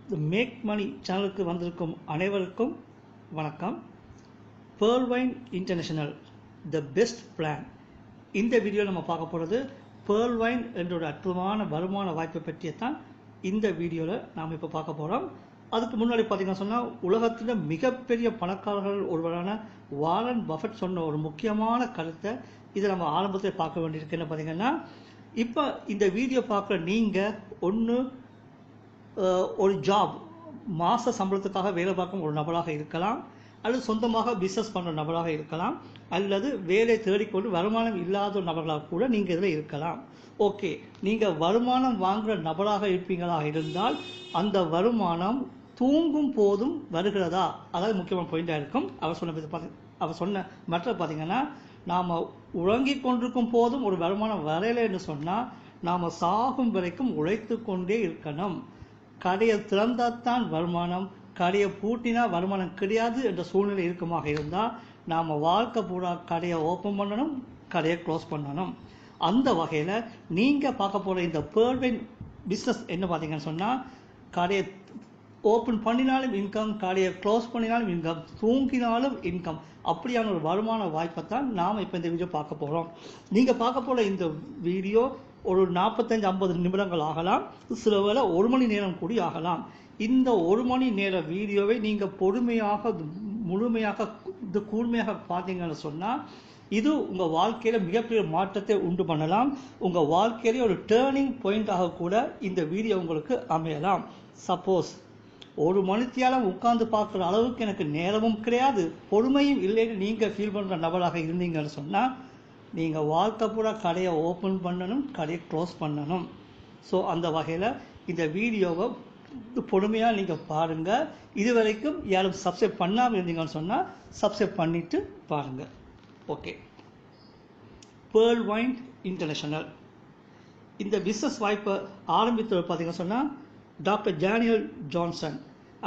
தி make money சேனலுக்கு வந்திருக்கும் அனைவருக்கும் வணக்கம். பேர்ல்வைன் இன்டர்நேஷனல் த பெஸ்ட் பிளான். இந்த வீடியோ நம்ம பார்க்க போகிறது பேர்ல்வைன் என்ற ஒரு அற்புதமான வருமான வாய்ப்பை பற்றியத்தான் இந்த வீடியோவில் நாம் இப்போ பார்க்க போகிறோம். அதுக்கு முன்னாடி பார்த்தீங்கன்னா சொன்னால், உலகத்தில் மிகப்பெரிய பணக்காரர்கள் ஒருவரான வாரன் பஃபெட் சொன்ன ஒரு முக்கியமான கருத்தை இதை நம்ம ஆரம்பத்தில் பார்க்க வேண்டியிருக்கு. என்ன பார்த்தீங்கன்னா, இப்போ இந்த வீடியோ பார்க்குற நீங்கள் ஒரு ஜாப் மாத சம்பளத்துக்காக வேலை பார்க்கும் ஒரு நபராக இருக்கலாம், அல்லது சொந்தமாக பிஸ்னஸ் பண்ணுற நபராக இருக்கலாம், அல்லது வேலை தேடிக்கொண்டு வருமானம் இல்லாத ஒரு நபர்களாக கூட நீங்கள் இதில் இருக்கலாம். ஓகே, நீங்கள் வருமானம் வாங்குகிற நபராக இருப்பீங்களா இருந்தால் அந்த வருமானம் தூங்கும் போதும் வருகிறதா, அதாவது முக்கியமான பாயிண்டாக இருக்கும். அவர் சொன்ன மற்ற பார்த்தீங்கன்னா, நாம் உறங்கி கொண்டிருக்கும் போதும் ஒரு வருமானம் வரையலைன்னு சொன்னால் நாம் சாகும் வரைக்கும் உழைத்து கொண்டே இருக்கணும். கடையை திறந்தால்தான் வருமானம், கடையை பூட்டினா வருமானம் கிடையாது என்ற சூழ்நிலை இருக்குமாக இருந்தால் நாம் வாழ்க்கை பூரா கடையை ஓப்பன் பண்ணணும், கடையை க்ளோஸ் பண்ணணும். அந்த வகையில் நீங்கள் பார்க்க போகிற இந்த பேர்ல்வைன் பிஸ்னஸ் என்ன பார்த்தீங்கன்னு சொன்னால், கடையை ஓப்பன் பண்ணினாலும் இன்கம், கடையை க்ளோஸ் பண்ணினாலும் இன்கம், தூங்கினாலும் இன்கம், அப்படியான ஒரு வருமான வாய்ப்பை தான் நாம் இப்போ இந்த வீடியோ பார்க்க போகிறோம். நீங்கள் பார்க்க போகிற இந்த வீடியோ ஒரு 45-50 நிமிடங்கள் ஆகலாம், சில வேளை 1 மணி நேரம் கூடி ஆகலாம். இந்த 1 மணி நேர வீடியோவை நீங்கள் பொறுமையாக முழுமையாக கூர்மையாக பார்த்தீங்கன்னு சொன்னால், இது உங்கள் வாழ்க்கையில் மிகப்பெரிய மாற்றத்தை உண்டு பண்ணலாம். உங்கள் வாழ்க்கையிலே ஒரு டேர்னிங் பாயிண்டாக கூட இந்த வீடியோ உங்களுக்கு அமையலாம். சப்போஸ் 1 மணித்தியாலம் உட்கார்ந்து பார்க்குற அளவுக்கு எனக்கு நேரமும் கிடையாது, பொறுமையும் இல்லைன்னு நீங்கள் ஃபீல் பண்ணுற நபராக இருந்தீங்கன்னு சொன்னால், நீங்கள் வாழ்க்கை பூரா கடையை ஓப்பன் பண்ணணும், கடையை க்ளோஸ் பண்ணணும். ஸோ அந்த வகையில் இந்த வீடியோவை பொறுமையாக நீங்கள் பாருங்கள். இது வரைக்கும் யாரும் சப்ஸ்கிரைப் பண்ணாமல் இருந்தீங்கன்னு சொன்னால் சப்ஸ்கிரைப் பண்ணிவிட்டு பாருங்கள். ஓகே, பேர்ல்வைன் இன்டர்நேஷனல் இந்த பிஸ்னஸ் வாய்ப்பை ஆரம்பித்தவர் பார்த்தீங்கன்னு சொன்னால், டாக்டர் டேனியல் ஜான்சன்,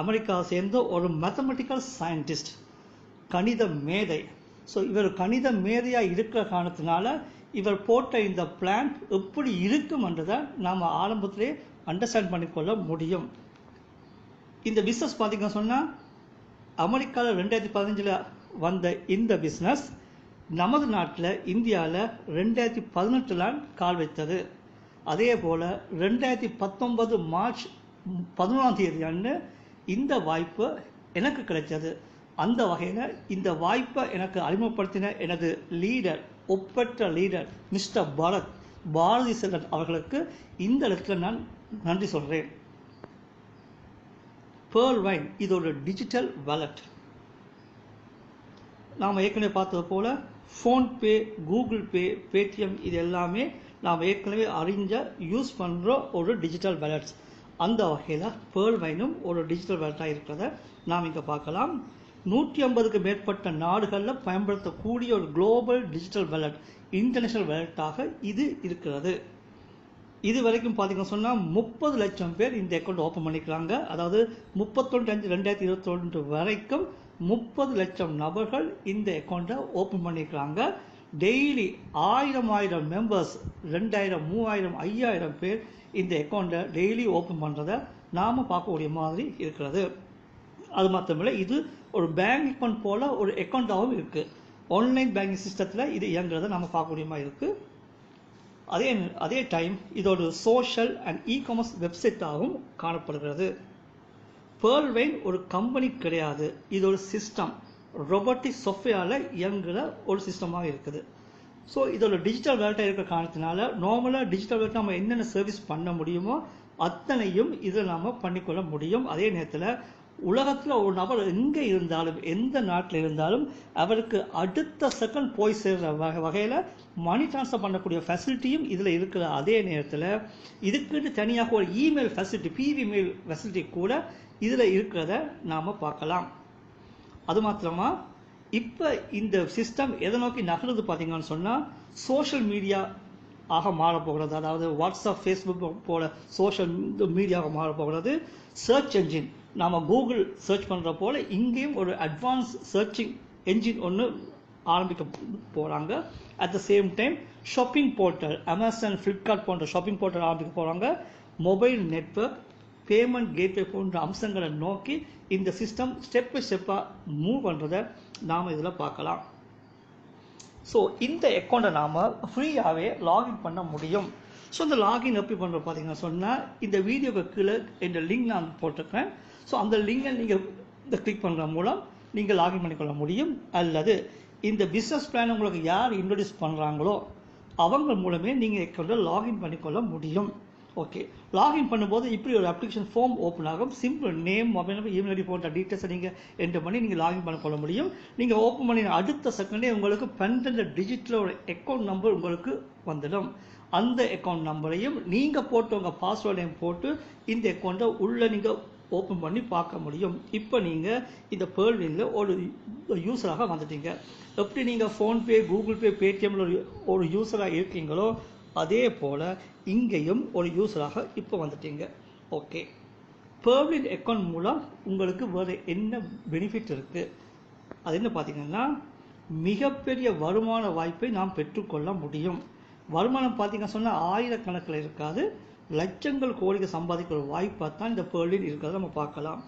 அமெரிக்காவை சேர்ந்த ஒரு மேத்தமெட்டிக்கல் சயின்டிஸ்ட், கணித மேதை. ஸோ இவர் கணித மேதையாக இருக்கிற காரணத்தினால இவர் போட்ட இந்த பிளான் எப்படி இருக்கும்ன்றதை நாம் ஆரம்பத்திலே அண்டர்ஸ்டாண்ட் பண்ணிக்கொள்ள முடியும். இந்த பிஸ்னஸ் பார்த்தீங்கன்னு சொன்னால், அமெரிக்காவில் 2015 வந்த இந்த பிஸ்னஸ் நமது நாட்டில் இந்தியாவில் 2018 கால் வைத்தது. அதே போல் 2019 மார்ச் 11 இந்த வாய்ப்பு எனக்கு கிடைச்சது. அந்த வகையில் இந்த வாய்ப்பை எனக்கு அறிமுகப்படுத்தின எனது லீடர், ஒப்பற்ற லீடர் மிஸ்டர் பாரதி செல்வன் அவர்களுக்கு இந்த இடத்துல நான் நன்றி சொல்கிறேன். பேர்ல்வைன் இது ஒரு டிஜிட்டல் வாலெட். நாம் ஏற்கனவே பார்த்தது போல் ஃபோன்பே, கூகுள் பே, பேடிஎம் இது எல்லாமே நாம் ஏற்கனவே அறிஞ்ச யூஸ் பண்ணுற ஒரு டிஜிட்டல் வாலெட்ஸ். அந்த வகையில் பேர்ல்வைனும் ஒரு டிஜிட்டல் வாலெட்டாக இருக்கிறத நாம் இங்கே பார்க்கலாம். 150க்கு மேற்பட்ட நாடுகளில் பயன்படுத்தக்கூடிய ஒரு குளோபல் டிஜிட்டல் வாலெட், இன்டர்நேஷனல் வாலெட்டாக இது இருக்கிறது. இது வரைக்கும் பார்த்தீங்கன்னு சொன்னால் 30 லட்சம் பேர் இந்த அக்கௌண்ட் ஓப்பன் பண்ணிக்கிறாங்க. அதாவது 31/5/2021 வரைக்கும் 30 லட்சம் நபர்கள் இந்த அக்கௌண்ட்டை ஓப்பன் பண்ணிக்கிறாங்க. டெய்லி 1000 மெம்பர்ஸ், 2000, 3000, 5000 பேர் இந்த அக்கௌண்ட்டை டெய்லி ஓப்பன் பண்ணுறதை நாம் பார்க்கக்கூடிய மாதிரி இருக்கிறது. அது மாத்திரமில்லை, இது ஒரு பேங்க் அக்கௌண்ட் போல் ஒரு அக்கௌண்ட்டாகவும் இருக்குது. ஆன்லைன் பேங்கிங் சிஸ்டத்தில் இது இயங்குறதை நம்ம பார்க்கக்கூடிய மாதிரி இருக்குது. அதே டைம் இது ஒரு சோஷியல் அண்ட் இ-காமர்ஸ் வெப்சைட்டாகவும் காணப்படுகிறது. பேர்ல்வைன் ஒரு கம்பெனி கிடையாது, இது ஒரு சிஸ்டம், ரொபோட்டிக் சாஃப்ட்வேரால் இயங்குகிற ஒரு சிஸ்டமாக இருக்குது. ஸோ இதோட டிஜிட்டல் வேலெட்டாக இருக்கிற காரணத்தினால நார்மலாக டிஜிட்டல் வேலெட் நம்ம என்னென்ன சர்வீஸ் பண்ண முடியுமோ அத்தனையும் இதில் நாம் பண்ணிக்கொள்ள முடியும். அதே நேரத்தில் உலகத்தில் ஒரு நபர் எங்கே இருந்தாலும், எந்த நாட்டில் இருந்தாலும் அவருக்கு அடுத்த செகண்ட் போய் சேர்கிற வகையில் மணி ட்ரான்ஸ்ஃபர் பண்ணக்கூடிய ஃபெசிலிட்டியும் இதில் இருக்கிற. அதே நேரத்தில் இதுக்குன்னு தனியாக ஒரு இமெயில் ஃபெசிலிட்டி, பிவி மெயில் ஃபெசிலிட்டி கூட இதில் இருக்கிறத நாம் பார்க்கலாம். அது மாத்திரமா, இப்போ இந்த சிஸ்டம் எதை நோக்கி நகருது பார்த்தீங்கன்னு சொன்னால், சோஷியல் மீடியா ஆக மாறப்போகிறது. அதாவது வாட்ஸ்அப், ஃபேஸ்புக் போல சோஷியல் மீடியாவாக மாறப்போகிறது. சர்ச் என்ஜின், நாம் கூகுள் சர்ச் பண்ணுற போல் இங்கேயும் ஒரு அட்வான்ஸ் சர்ச்சிங் என்ஜின் ஒன்று ஆரம்பிக்க போகிறாங்க. At the same time shopping portal, Amazon, Flipkart போன்ற ஷாப்பிங் போர்ட்டல் ஆரம்பிக்க போகிறாங்க. மொபைல் நெட்வொர்க், பேமெண்ட் கேட்வே போன்ற அம்சங்களை நோக்கி இந்த சிஸ்டம் ஸ்டெப் பை ஸ்டெப்பாக மூவ் பண்ணுறதை நாம் இதில் பார்க்கலாம். ஸோ இந்த அக்கௌண்ட்டை நாம் ஃப்ரீயாகவே லாகின் பண்ண முடியும். ஸோ இந்த லாகின் எப்படி பண்ணுறோம் பார்த்தீங்கன்னா சொன்னால், இந்த வீடியோக்கு கீழே இந்த லிங்க் நான் போட்டிருக்கேன். ஸோ அந்த லிங்கை நீங்கள் இந்த கிளிக் பண்ணுற மூலம் நீங்கள் லாகின் பண்ணிக்கொள்ள முடியும். அல்லது இந்த பிஸ்னஸ் பிளான் உங்களுக்கு யார் இன்ட்ரடியூஸ் பண்ணுறாங்களோ அவங்க மூலமே நீங்கள் அக்கௌண்ட்டை லாகின் பண்ணிக்கொள்ள முடியும். ஓகே, லாகின் பண்ணும்போது இப்படி ஒரு அப்ளிகேஷன் ஃபார்ம் ஓப்பன் ஆகும். Simple name, mobile number, email ID போன்ற டீட்டெயில்ஸை நீங்கள் என்டர் பண்ணி நீங்கள் லாகின் பண்ணிக்கொள்ள முடியும். நீங்கள் ஓப்பன் பண்ணின அடுத்த செகண்டே உங்களுக்கு 12 டிஜிட்டில் ஒரு அக்கௌண்ட் நம்பர் உங்களுக்கு வந்துடும். அந்த அக்கௌண்ட் நம்பரையும் நீங்கள் போட்டு உங்கள் பாஸ்வேர்டையும் போட்டு இந்த அக்கௌண்ட்டை உள்ளே நீங்கள் ஓப்பன் பண்ணி பார்க்க முடியும். இப்போ நீங்கள் இந்த பேர்ல்வினில் ஒரு யூஸராக வந்துட்டீங்க. எப்படி நீங்கள் ஃபோன்பே, கூகுள் பே, பேடிஎம்ல ஒரு யூஸராக இருக்கீங்களோ அதே போல் இங்கேயும் ஒரு யூஸராக இப்போ வந்துட்டீங்க. ஓகே, பேர்ல்வின் அக்கௌண்ட் மூலம் உங்களுக்கு வேறு என்ன பெனிஃபிட் இருக்குது? அது என்ன பார்த்தீங்கன்னா, மிகப்பெரிய வருமான வாய்ப்பை நாம் பெற்றுக்கொள்ள முடியும். வருமானம் பார்த்தீங்கன்னா சொன்னால் ஆயிரக்கணக்கில் இருக்காது, லட்சங்கள் கோடிகள் சம்பாதிக்கிற வாய்ப்பாக தான் இந்த பேர்ல்வின் இருக்கிறத நம்ம பார்க்கலாம்.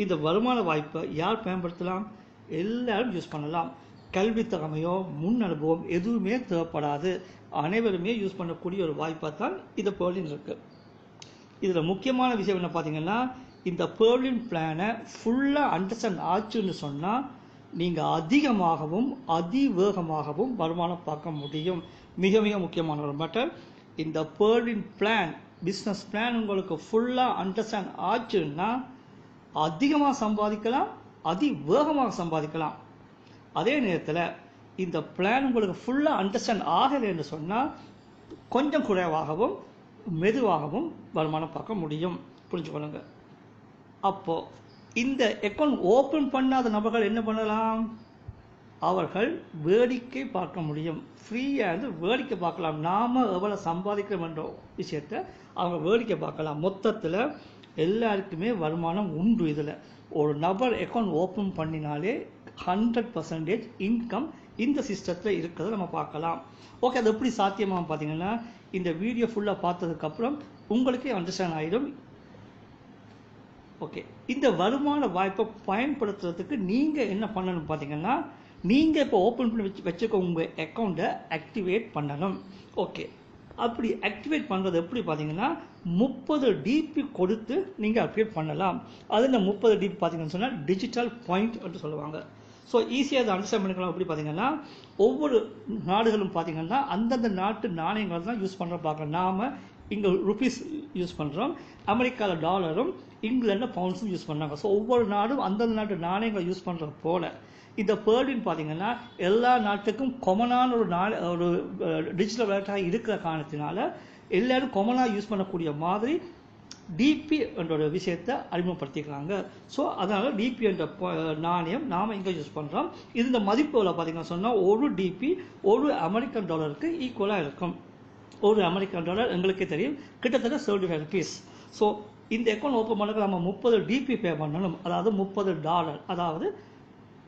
இந்த வருமான வாய்ப்பை யார் பயன்படுத்தலாம்? எல்லாரும் யூஸ் பண்ணலாம். கல்வி திறமையோ முன் அனுபவம் எதுவுமே தேவைப்படாது, அனைவருமே யூஸ் பண்ணக்கூடிய ஒரு வாய்ப்பாக தான் இந்த பேர்ல்வின் இருக்குது. இதில் முக்கியமான விஷயம் என்ன பார்த்தீங்கன்னா, இந்த பேர்ல்வின் பிளானை ஃபுல்லாக அண்டர்ஸ்டாண்ட் ஆச்சுன்னு சொன்னால் நீங்கள் அதிகமாகவும் அதிவேகமாகவும் வருமானம் பார்க்க முடியும். மிக மிக முக்கியமான ஒரு மேட்டர், இந்த பேர்ல்வின் பிளான், பிஸ்னஸ் பிளான் உங்களுக்கு ஃபுல்லாக அண்டர்ஸ்டாண்ட் ஆச்சுன்னா அதிகமாக சம்பாதிக்கலாம், அதிவேகமாக சம்பாதிக்கலாம். அதே நேரத்தில் இந்த பிளான் உங்களுக்கு ஃபுல்லாக அண்டர்ஸ்டாண்ட் ஆகலைன்னு சொன்னால் கொஞ்சம் குறைவாகவும் மெதுவாகவும் வருமானம் பார்க்க முடியும். புரிஞ்சுக்கொள்ளுங்க. அப்போது இந்த அக்கௌண்ட் ஓப்பன் பண்ணாத நபர்கள் என்ன பண்ணலாம்? அவர்கள் வேடிக்கை பார்க்க முடியும். ஃப்ரீயாக இருந்து வேடிக்கை பார்க்கலாம். நாம் எவ்வளோ சம்பாதிக்கிறோம் என்ற விஷயத்தை அவங்க வேடிக்கை பார்க்கலாம். மொத்தத்தில் எல்லாருக்குமே வருமானம் உண்டு. இதில் ஒரு நபர் அக்கௌண்ட் ஓப்பன் பண்ணினாலே 100% இன்கம் இந்த சிஸ்டத்தில் இருக்கிறத நம்ம பார்க்கலாம். ஓகே, அது எப்படி சாத்தியமாக பார்த்தீங்கன்னா, இந்த வீடியோ ஃபுல்லாக பார்த்ததுக்கப்புறம் உங்களுக்கே அண்டர்ஸ்டாண்ட் ஆகிடும். ஓகே, இந்த வருமான வாய்ப்பை பயன்படுத்துறதுக்கு நீங்கள் என்ன பண்ணணும் பார்த்தீங்கன்னா, நீங்கள் இப்போ ஓப்பன் பண்ணி வச்சுக்க உங்கள் அக்கௌண்ட்டை ஆக்டிவேட் பண்ணணும். ஓகே, அப்படி ஆக்டிவேட் பண்ணுறது எப்படி பார்த்தீங்கன்னா, 30 டிபி கொடுத்து நீங்கள் ஆக்டிவேட் பண்ணலாம். அதில் 30 டிபி பார்த்தீங்கன்னு சொன்னால் டிஜிட்டல் பாயிண்ட் என்று சொல்லுவாங்க. ஸோ ஈஸியாக அதை அண்டர்ஸ்டாண்ட் பண்ணிக்கலாம். எப்படி பார்த்தீங்கன்னா, ஒவ்வொரு நாடுகளும் பார்த்தீங்கன்னா அந்தந்த நாட்டு நாணயங்கள் தான் யூஸ் பண்ணுறோம் பார்க்கலாம். நாம் இங்கே ருபீஸ் யூஸ் பண்ணுறோம், அமெரிக்காவில் டாலரும், இங்கிலாண்டில் பவுண்ட்ஸும் யூஸ் பண்ணுறாங்க. ஸோ ஒவ்வொரு நாடும் அந்தந்த நாட்டு நாணயங்களை யூஸ் பண்ணுறது போல் இந்த பேர்ல்வின் பார்த்தீங்கன்னா எல்லா நாட்டுக்கும் காமனான ஒரு டிஜிட்டல் வேலட்டாக இருக்கிற காரணத்தினால எல்லாரும் காமனாக யூஸ் பண்ணக்கூடிய மாதிரி டிபி என்ற ஒரு விஷயத்தை அறிமுகப்படுத்திக்கிறாங்க. ஸோ அதனால் டிபி என்ற நாணயம் நாம் இங்கே யூஸ் பண்ணுறோம். இந்த மதிப்புகளை பார்த்தீங்கன்னா சொன்னால் ஒரு டிபி ஒரு அமெரிக்கன் டாலருக்கு ஈக்குவலாக இருக்கும். ஒரு அமெரிக்கன் டாலர் எங்களுக்கே தெரியும் கிட்டத்தட்ட 75 ருபீஸ். ஸோ இந்த அக்கௌண்ட் ஓப்பன் பண்ண நம்ம 30 டிபி பே பண்ணணும். அதாவது $30, அதாவது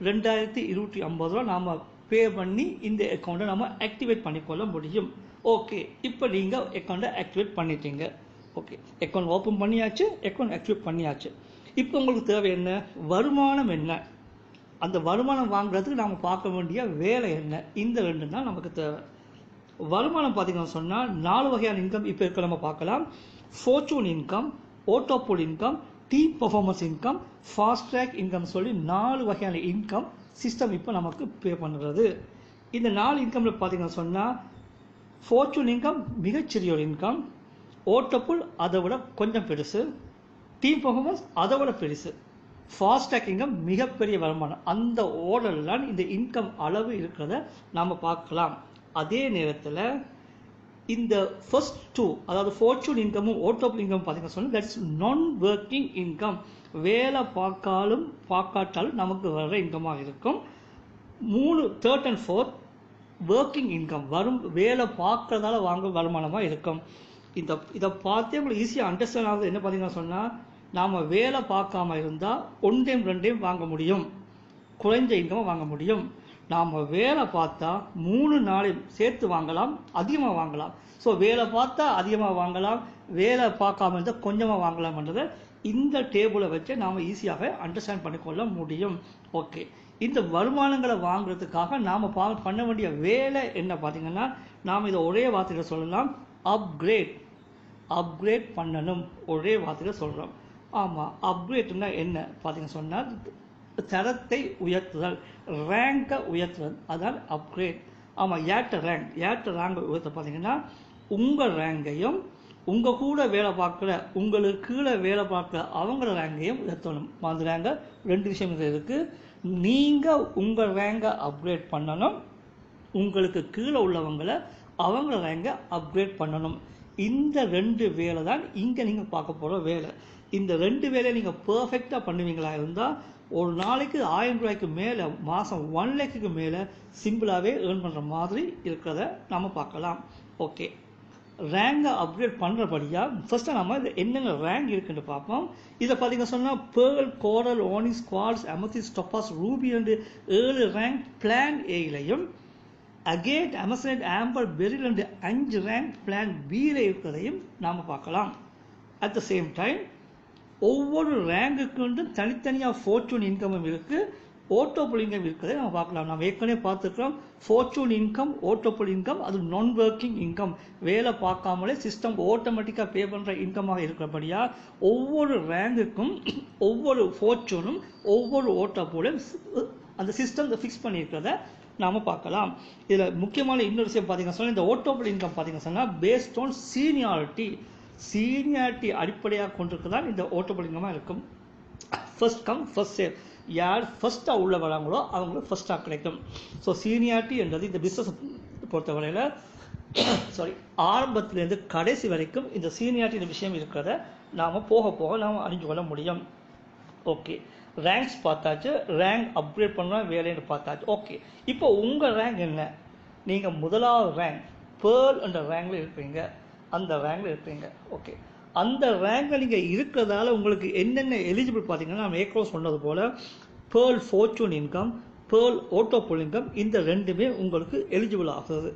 2250 ரூபா நாம் பே பண்ணி இந்த அக்கௌண்ட்டை நம்ம ஆக்டிவேட் பண்ணிக்கொள்ள முடியும். ஓகே, இப்போ நீங்கள் அக்கௌண்ட்டை ஆக்டிவேட் பண்ணிட்டீங்க. ஓகே, அக்கௌண்ட் ஓப்பன் பண்ணியாச்சு, அக்கௌண்ட் ஆக்டிவேட் பண்ணியாச்சு. இப்போ உங்களுக்கு தேவை என்ன? வருமானம் என்ன? அந்த வருமானம் வாங்குறதுக்கு நாம் பார்க்க வேண்டிய வேலை என்ன? இந்த ரெண்டு தான் நமக்கு தேவை. வருமானம் பார்த்தீங்கன்னா சொன்னால் 4 வகையான இன்கம் இப்போ இருக்க நம்ம பார்க்கலாம். Fortune income, auto pool income, team performance income, fast track income சொல்லி 4 வகையான இன்கம் சிஸ்டம் இப்போ நமக்கு பே பண்ணுறது. இந்த 4 இன்கமில் பார்த்தீங்கன்னா சொன்னால் ஃபார்ச்சூன் இன்கம் மிகச்சிறிய ஒரு இன்கம், ஆட்டோபோல் அதை விட கொஞ்சம் பெருசு, டீம் பர்ஃபார்மன்ஸ் அதை விட பெருசு, ஃபாஸ்ட் ட்ராக் இன்கம் மிகப்பெரிய வருமானம். அந்த ஓர்டர்லாம் இந்த இன்கம் அளவு இருக்கிறத நாம் பார்க்கலாம். அதே நேரத்தில் இந்த ஃபர்ஸ்ட் 2, அதாவது ஃபார்ச்சூன் இன்கமும் ஆட்டோபோல் இன்கம் பார்த்தீங்கன்னா சொன்னால் தட்ஸ் நான் ஒர்க்கிங் இன்கம். வேலை பார்க்காட்டாலும் நமக்கு வர இன்கமாக இருக்கும். 3, 3rd and 4th working income, வேலை பார்க்கறதால வாங்க வருமானமாக இருக்கும். இதை பார்த்தே உங்களுக்கு ஈஸியாக அண்டர்ஸ்டாண்ட் ஆகுது. என்ன பார்த்தீங்கன்னா சொன்னால், நாம் வேலை பார்க்காம இருந்தால் 1 டைம் 2 டைம் வாங்க முடியும், குறைஞ்ச இன்கமாக வாங்க முடியும். நாம் வேலை பார்த்தா 3 நாளையும் சேர்த்து வாங்கலாம், அதிகமாக வாங்கலாம். ஸோ வேலை பார்த்தா அதிகமாக வாங்கலாம், வேலை பார்க்காம இருந்தால் கொஞ்சமாக வாங்கலாம்ன்றதை இந்த டேபிளை வச்சு நாம் ஈஸியாக அண்டர்ஸ்டாண்ட் பண்ணிக்கொள்ள முடியும். ஓகே, இந்த வருமானங்களை வாங்குறதுக்காக நாம் பண்ண வேண்டிய வேலை என்ன பார்த்தீங்கன்னா, நாம் இதை ஒரே வார்த்தையில் சொல்லலாம், அப்கிரேட் பண்ணணும். ஒரே வார்த்தையில் சொல்கிறோம். ஆமாம், அப்கிரேட்னா என்ன பார்த்தீங்கன்னு சொன்னால், தரத்தை உயர்த்துதல், ரேங்கை உயர்த்துதல், அதான் அப்கிரேட். ஆமாம், ஏற்ற ரேங்கை உயர்த்த பார்த்தீங்கன்னா உங்கள் ரேங்கையும் உங்கள் கூட வேலை பார்க்குற உங்களுக்கு கீழே வேலை பார்க்குற அவங்கள ரேங்கையும் உயர்த்தணும். அந்த ரேங்கை 2 விஷயம் இருக்குது. நீங்கள் உங்கள் ரேங்கை அப்கிரேட் பண்ணணும், உங்களுக்கு கீழே உள்ளவங்களை அவங்கள ரேங்கை அப்கிரேட் பண்ணணும். இந்த 2 வேலை தான் இங்கே நீங்கள் பார்க்க போகிற வேலை. இந்த 2 வேலையை நீங்கள் பர்ஃபெக்டாக பண்ணுவீங்களா இருந்தால் ஒரு நாளைக்கு 1000 ரூபாய்க்கு மேலே, மாதம் 1 லட்சத்துக்கு மேலே சிம்பிளாகவே ஏர்ன் பண்ணுற மாதிரி இருக்கிறத நம்ம பார்க்கலாம். ஓகே, ரேங்கை அப்கிரேட் பண்ணுறபடியாக ஃபஸ்ட்டு நம்ம இது என்னென்ன ரேங்க் இருக்குன்னு பார்ப்போம். இதை பார்த்தீங்கன்னா சொன்னால் pearl, coral, onyx, quartz, amethyst, topaz, ruby என்று 7 ரேங்க் பிளான் ஏலையும், அகேட், அமசனைட், ஆம்பர், பெரில் என்று 5 ரேங்க் பிளான் பியில் இருக்கிறதையும் நாம் பார்க்கலாம். அட் த சேம் டைம் ஒவ்வொரு ரேங்குக்கு தனித்தனியாக ஃபார்ச்சூன் இன்கமும் இருக்குது, ஓட்டோபுல் இன்கம் இருக்கிறதை நம்ம பார்க்கலாம். நம்ம ஏற்கனவே பார்த்துருக்கோம், ஃபார்ச்சூன் இன்கம், ஓட்டோபுல் இன்கம், அது நான் ஒர்க்கிங் இன்கம், வேலை பார்க்காமலே சிஸ்டம் ஆட்டோமேட்டிக்காக பே பண்ணுற இன்கமாக இருக்கிறபடியாக ஒவ்வொரு ரேங்குக்கும் ஒவ்வொரு ஃபார்ச்சூனும் ஒவ்வொரு ஓட்டோபுலும் அந்த சிஸ்டம் ஃபிக்ஸ் பண்ணியிருக்கிறத நாம் பார்க்கலாம். இதில் முக்கியமான இன்னொரு விஷயம் பார்த்தீங்கன்னா சொன்னால், இந்த ஓட்டோபுல் இன்கம் பார்த்தீங்கன்னா சொன்னால் பேஸ்ட் ஆன் சீனியாரிட்டி அடிப்படையாக கொண்டிருக்குதான் இந்த ஓட்டோபுல் இன்கமாக இருக்கும். ஃபர்ஸ்ட் கம் ஃபர்ஸ்ட் சேவ், யார் ஃபர்ஸ்ட்டாக உள்ள வராங்களோ அவங்களுக்கு ஃபர்ஸ்ட்டாக கிடைக்கும். ஸோ சீனியாரிட்டி என்றது இந்த பிஸ்னஸ் பொறுத்தவரையில் ஆரம்பத்திலேருந்து கடைசி வரைக்கும் இந்த சீனியாரிட்டி விஷயம் இருக்கிறத நாம் போக போக நாம் அறிஞ்சு கொள்ள முடியும். ஓகே, ரேங்க்ஸ் பார்த்தாச்சு, ரேங்க் அப்கிரேட் பண்ண வேலைன்னு பார்த்தாச்சு. ஓகே, இப்போ உங்கள் ரேங்க் என்ன? நீங்கள் முதலாவது ரேங்க் பேர்ல் என்ற ரேங்கில் இருப்பீங்க, அந்த ரேங்கில் இருப்பீங்க. ஓகே, அந்த ரேங்கில் நீங்கள் இருக்கிறதால உங்களுக்கு என்னென்ன எலிஜிபிள் பார்த்தீங்கன்னா, நம்ம ஏற்கனவே சொன்னது போல் pearl fortune income, pearl auto pool income, இந்த 2மே உங்களுக்கு எலிஜிபிள் ஆகுது.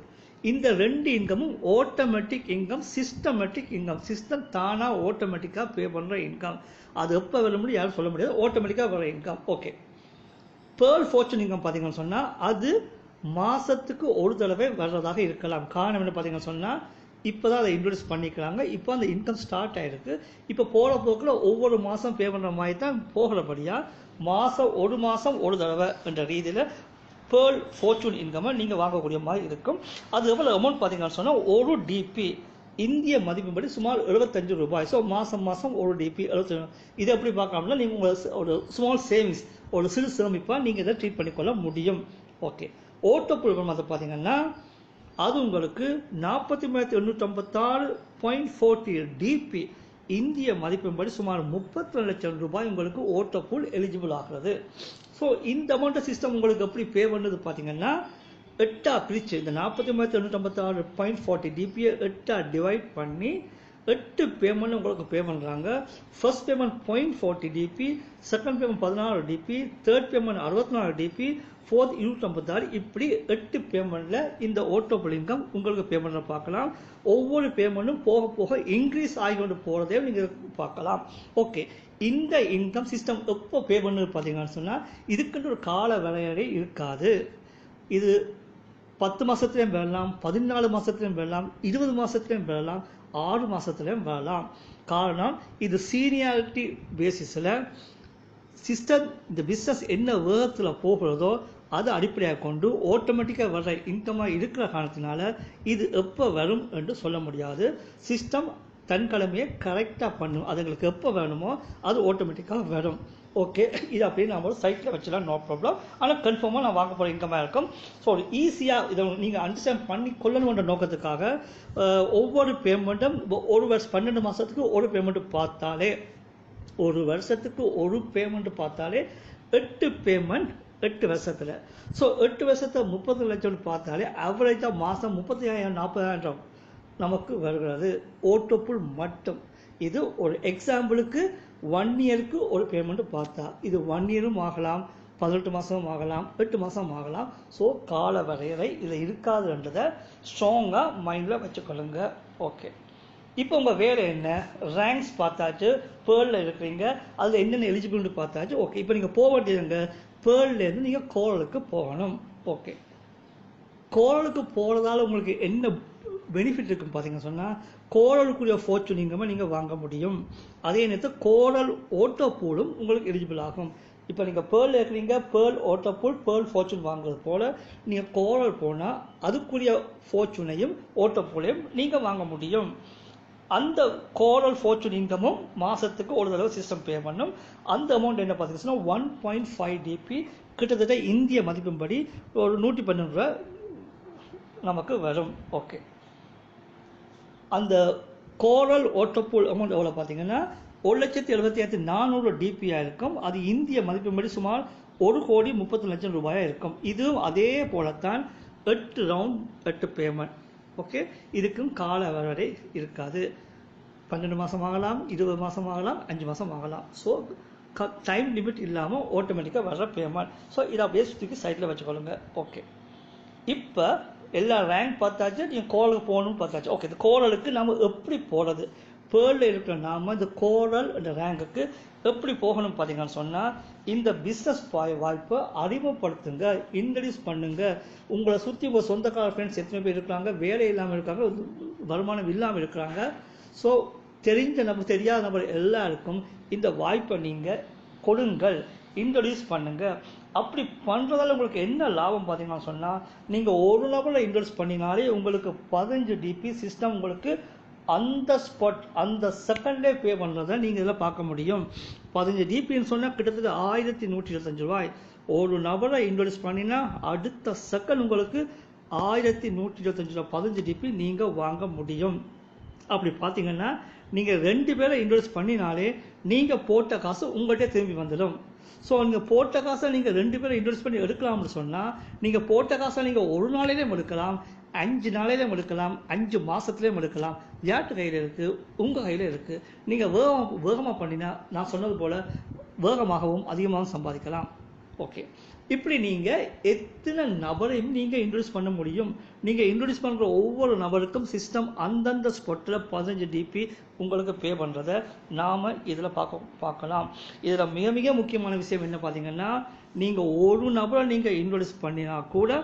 இந்த 2 இன்கமும் automatic income, systematic income, system தானாக ஆட்டோமேட்டிக்காக பே பண்ணுற இன்கம். அது எப்போ வர முடியும் யாரும் சொல்ல முடியாது, ஆட்டோமேட்டிக்காக வர income. Okay, pearl fortune income பார்த்தீங்கன்னு சொன்னால் அது மாதத்துக்கு ஒரு தடவை வர்றதாக இருக்கலாம். காரணம் என்ன பார்த்தீங்கன்னு சொன்னால், இப்போ தான் அதை இன்ட்ரடியூஸ் பண்ணிக்கிறாங்க, இப்போ அந்த இன்கம் ஸ்டார்ட் ஆகிருக்கு. இப்போ போகிற போக்கில் ஒவ்வொரு மாதம் பே பண்ணுற மாதிரி தான் போகிறபடியாக ஒரு மாதம் ஒரு தடவை என்ற ரீதியில் பேர்ல் ஃபார்ச்சூன் இன்கம்மை நீங்கள் வாங்கக்கூடிய மாதிரி இருக்கும். அது எவ்வளோ அமௌண்ட் பார்த்தீங்கன்னு சொன்னால், ஒரு டிபி இந்திய மதிப்பின்படி சுமார் 75 ரூபாய். ஸோ மாதம் ஒரு டிபி 75. இதை எப்படி பார்க்கலாம்னா, நீங்கள் உங்களை ஒரு ஸ்மால் சேவிங்ஸ், ஒரு சிறு சேமிப்பாக நீங்கள் இதை ட்ரீட் பண்ணிக்கொள்ள முடியும். ஓகே, ஓட்டோபுல் அதை பார்த்தீங்கன்னா அது உங்களுக்கு 43,856.40 டிபி இந்திய மதிப்பின்படி சுமார் 32 லட்சம் ரூபாய் உங்களுக்கு ஓட்டோபுல் எலிஜிபிள் ஆகிறது. ஸோ இந்த அமௌண்ட்டை சிஸ்டம் உங்களுக்கு எப்படி பே பண்ணுறது பார்த்தீங்கன்னா, 8 பிரிச்சு இந்த 43,856.40 டிபியை 8 டிவைட் பண்ணி 8 பேமெண்ட் உங்களுக்கு பே பண்ணுறாங்க. First payment 0.40 DP, second payment 16 DP, third payment 64 DP, fourth 256. இப்படி 8 பேமெண்ட்டில் இந்த ஓட்டோபுல் இன்கம் உங்களுக்கு பேமெண்ட்டை பார்க்கலாம். ஒவ்வொரு பேமெண்ட்டும் போக போக இன்க்ரீஸ் ஆகிக்கொண்டு போகிறதே நீங்கள் பார்க்கலாம். ஓகே, இந்த இன்கம் சிஸ்டம் எப்போ பே பண்ணுறது பார்த்தீங்கன்னு சொன்னால், இதுக்குன்னு ஒரு கால வரையறை இருக்காது. இது 10 மாதத்துலேயும் பெறலாம், 14 மாதத்துலேயும் பெறலாம், 20 மாதத்துலேயும் பெறலாம், 6 மாதத்துலேயும் வரலாம். காரணம், இது சீனியாரிட்டி பேசிஸில் சிஸ்டம் இந்த பிஸ்னஸ் என்ன வேகத்தில் போகிறதோ அதை அடிப்படையாக கொண்டு ஆட்டோமேட்டிக்காக வர்ற இன்கமாக இருக்கிற காரணத்தினால இது எப்போ வரும் என்று சொல்ல முடியாது. சிஸ்டம் தன் கடமையை கரெக்டாக பண்ணும், அதுங்களுக்கு எப்போ வேணுமோ அது ஆட்டோமேட்டிக்காக வரும். ஓகே, இது அப்படியே நம்ம ஒரு சைட்டில் வச்சுலாம், நோ ப்ராப்ளம். ஆனால் கன்ஃபார்மாக நான் வாங்க போகிற இன்கமாக இருக்கும். ஸோ ஈஸியாக இதை நீங்கள் அண்டர்ஸ்டாண்ட் பண்ணி கொள்ளணுன்ற நோக்கத்துக்காக ஒவ்வொரு பேமெண்ட்டும் 12 மாதத்துக்கு ஒரு பேமெண்ட்டு பார்த்தாலே, ஒரு வருஷத்துக்கு ஒரு பேமெண்ட் பார்த்தாலே 8 பேமெண்ட் 8 வருஷத்தில். ஸோ 8 வருஷத்தை 30 லட்சம் பார்த்தாலே ஆவரேஜாக மாதம் 35,000 40,000 நமக்கு வருகிறது ஓட்டோபுல் மட்டும். இது ஒரு எக்ஸாம்பிளுக்கு 1 இயருக்கு ஒரு பேமெண்ட் பார்த்தா, இது 1 இயரும் ஆகலாம், 18 மாதமும் ஆகலாம், 8 மாதம் ஆகலாம். ஸோ கால வரையறை இதில் இருக்காதுன்றதை ஸ்ட்ராங்காக மைண்டில் வச்சுக்கொள்ளுங்க. ஓகே, இப்போ உங்கள் வேலை என்ன? ரேங்க்ஸ் பார்த்தாச்சு, பேர்லில் இருக்கிறீங்க, அதில் என்னென்ன எலிஜிபிலிட்டி பார்த்தாச்சு. ஓகே, இப்போ நீங்கள் போக வேண்டியதுங்க பேர்லேருந்து நீங்கள் கோரலுக்கு போகணும். ஓகே, கோரலுக்கு போகிறதால உங்களுக்கு என்ன பெனிஃபிட் இருக்குன்னு பார்த்தீங்கன்னு சொன்னால், கோரலுக்குரிய ஃபார்ச்சூன் இன்கம்மை நீங்கள் வாங்க முடியும். அதே நேரத்தில் கோரல் ஓட்டோ பூலும் உங்களுக்கு எலிஜிபிள் ஆகும். இப்போ நீங்கள் பேர்ல் இருக்கிறீங்க, pearl auto pool, pearl fortune வாங்குறது போல் நீங்கள் கோரல் போனால் அதுக்குரிய ஃபார்ச்சூனையும் ஓட்டோ பூலையும் நீங்கள் வாங்க முடியும். அந்த கோரல் ஃபார்ச்சூன் இன்கமும் மாதத்துக்கு ஒரு தடவை சிஸ்டம் பே பண்ணும். அந்த அமௌண்ட் என்ன பார்த்தீங்கன்னா 1.5 டிபி, கிட்டத்தட்ட இந்திய மதிப்பின்படி ஒரு 112 ரூபா நமக்கு வரும். ஓகே, அந்த கோரல் ஓட்டோபூல் அமௌண்ட் எவ்வளோ பார்த்தீங்கன்னா 1,75,400 டிபியாக இருக்கும். அது இந்திய மதிப்பின்படி சுமார் 1,30,00,000 ரூபாயாக இருக்கும். இதுவும் அதே போலத்தான் 8 ரவுண்ட் 8 பேமெண்ட். ஓகே, இதுக்கும் கால வரை இருக்காது. 12 மாதம் ஆகலாம், 20 மாதம் ஆகலாம், 5 மாதம் ஆகலாம். ஸோ டைம் லிமிட் இல்லாமல் ஆட்டோமேட்டிக்காக வர்ற பேமெண்ட். ஸோ இதை அப்படியே சுற்றி சைட்டில் வச்சுக்கொள்ளுங்க. ஓகே, இப்போ எல்லா ரேங்க் பார்த்தாச்சு, நீங்கள் கோரலுக்கு போகணும்னு பார்த்தாச்சு. ஓகே, இந்த கோரலுக்கு நம்ம எப்படி போகிறது? பேர்லில் இருக்கிற நாம் இந்த கோரல் இந்த ரேங்குக்கு எப்படி போகணும் பார்த்தீங்கன்னு சொன்னால், இந்த பிஸ்னஸ் வாய்ப்பை அறிமுகப்படுத்துங்க, இன்ட்ரடியூஸ் பண்ணுங்க. உங்களை சுற்றி உங்கள் சொந்தக்கார ஃப்ரெண்ட்ஸ் எத்தனை பேர் இருக்கிறாங்க, வேலை இல்லாமல் இருக்காங்க, வருமானம் இல்லாமல் இருக்கிறாங்க. ஸோ தெரிஞ்ச நபர் தெரியாத நபர் எல்லாருக்கும் இந்த வாய்ப்பை நீங்கள் கொடுங்கள், இன்ட்ரடியூஸ் பண்ணுங்க. அப்படி பண்ணுறதால உங்களுக்கு என்ன லாபம் பார்த்தீங்கன்னு சொன்னால், நீங்கள் ஒரு நபரை இன்ட்ரடியூஸ் பண்ணினாலே உங்களுக்கு 15 டிபி சிஸ்டம் உங்களுக்கு அந்த ஸ்பாட் அந்த செகண்டே பே பண்ணுறதை நீங்கள் இதில் பார்க்க முடியும். 15 டிபின்னு சொன்னால் கிட்டத்தட்ட 1,125 ரூபாய். ஒரு நபரை இன்ட்ரடியூஸ் பண்ணினா அடுத்த செகண்ட் உங்களுக்கு 1,125 ரூபாய் 15 டிபி நீங்கள் வாங்க முடியும். அப்படி பார்த்தீங்கன்னா நீங்கள் 2 பேரை இன்ட்ரடியூஸ் பண்ணினாலே நீங்கள் போட்ட காசு உங்கள்கிட்ட திரும்பி வந்துடும். ஸோ நீங்கள் போட்ட காசை நீங்கள் 2 பேரை இன்ட்ரடியூஸ் பண்ணி எடுக்கலாம்னு சொன்னால், நீங்கள் போட்ட காசை நீங்கள் ஒரு நாளிலேயும் எடுக்கலாம், 5 நாளிலேயும் எடுக்கலாம், 5 மாதத்துலேயும் எடுக்கலாம். யார்ட்டு கையில் இருக்குது? உங்கள் கையில் இருக்குது. நீங்கள் வேகமாக பண்ணினா நான் சொன்னது போல் வேகமாகவும் அதிகமாகவும் சம்பாதிக்கலாம். ஓகே, இப்படி நீங்கள் எத்தனை நபரையும் நீங்கள் இன்ட்ரடியூஸ் பண்ண முடியும். நீங்கள் இன்ட்ரடியூஸ் பண்ணுற ஒவ்வொரு நபருக்கும் சிஸ்டம் அந்தந்த ஸ்பாட்டில் 15 டிபி உங்களுக்கு பே பண்ணுறதை நாம் இதில் பார்க்கலாம். இதில் மிக மிக முக்கியமான விஷயம் என்ன பார்த்தீங்கன்னா, நீங்கள் ஒரு நபரை நீங்கள் இன்ட்ரடியூஸ் பண்ணினா கூட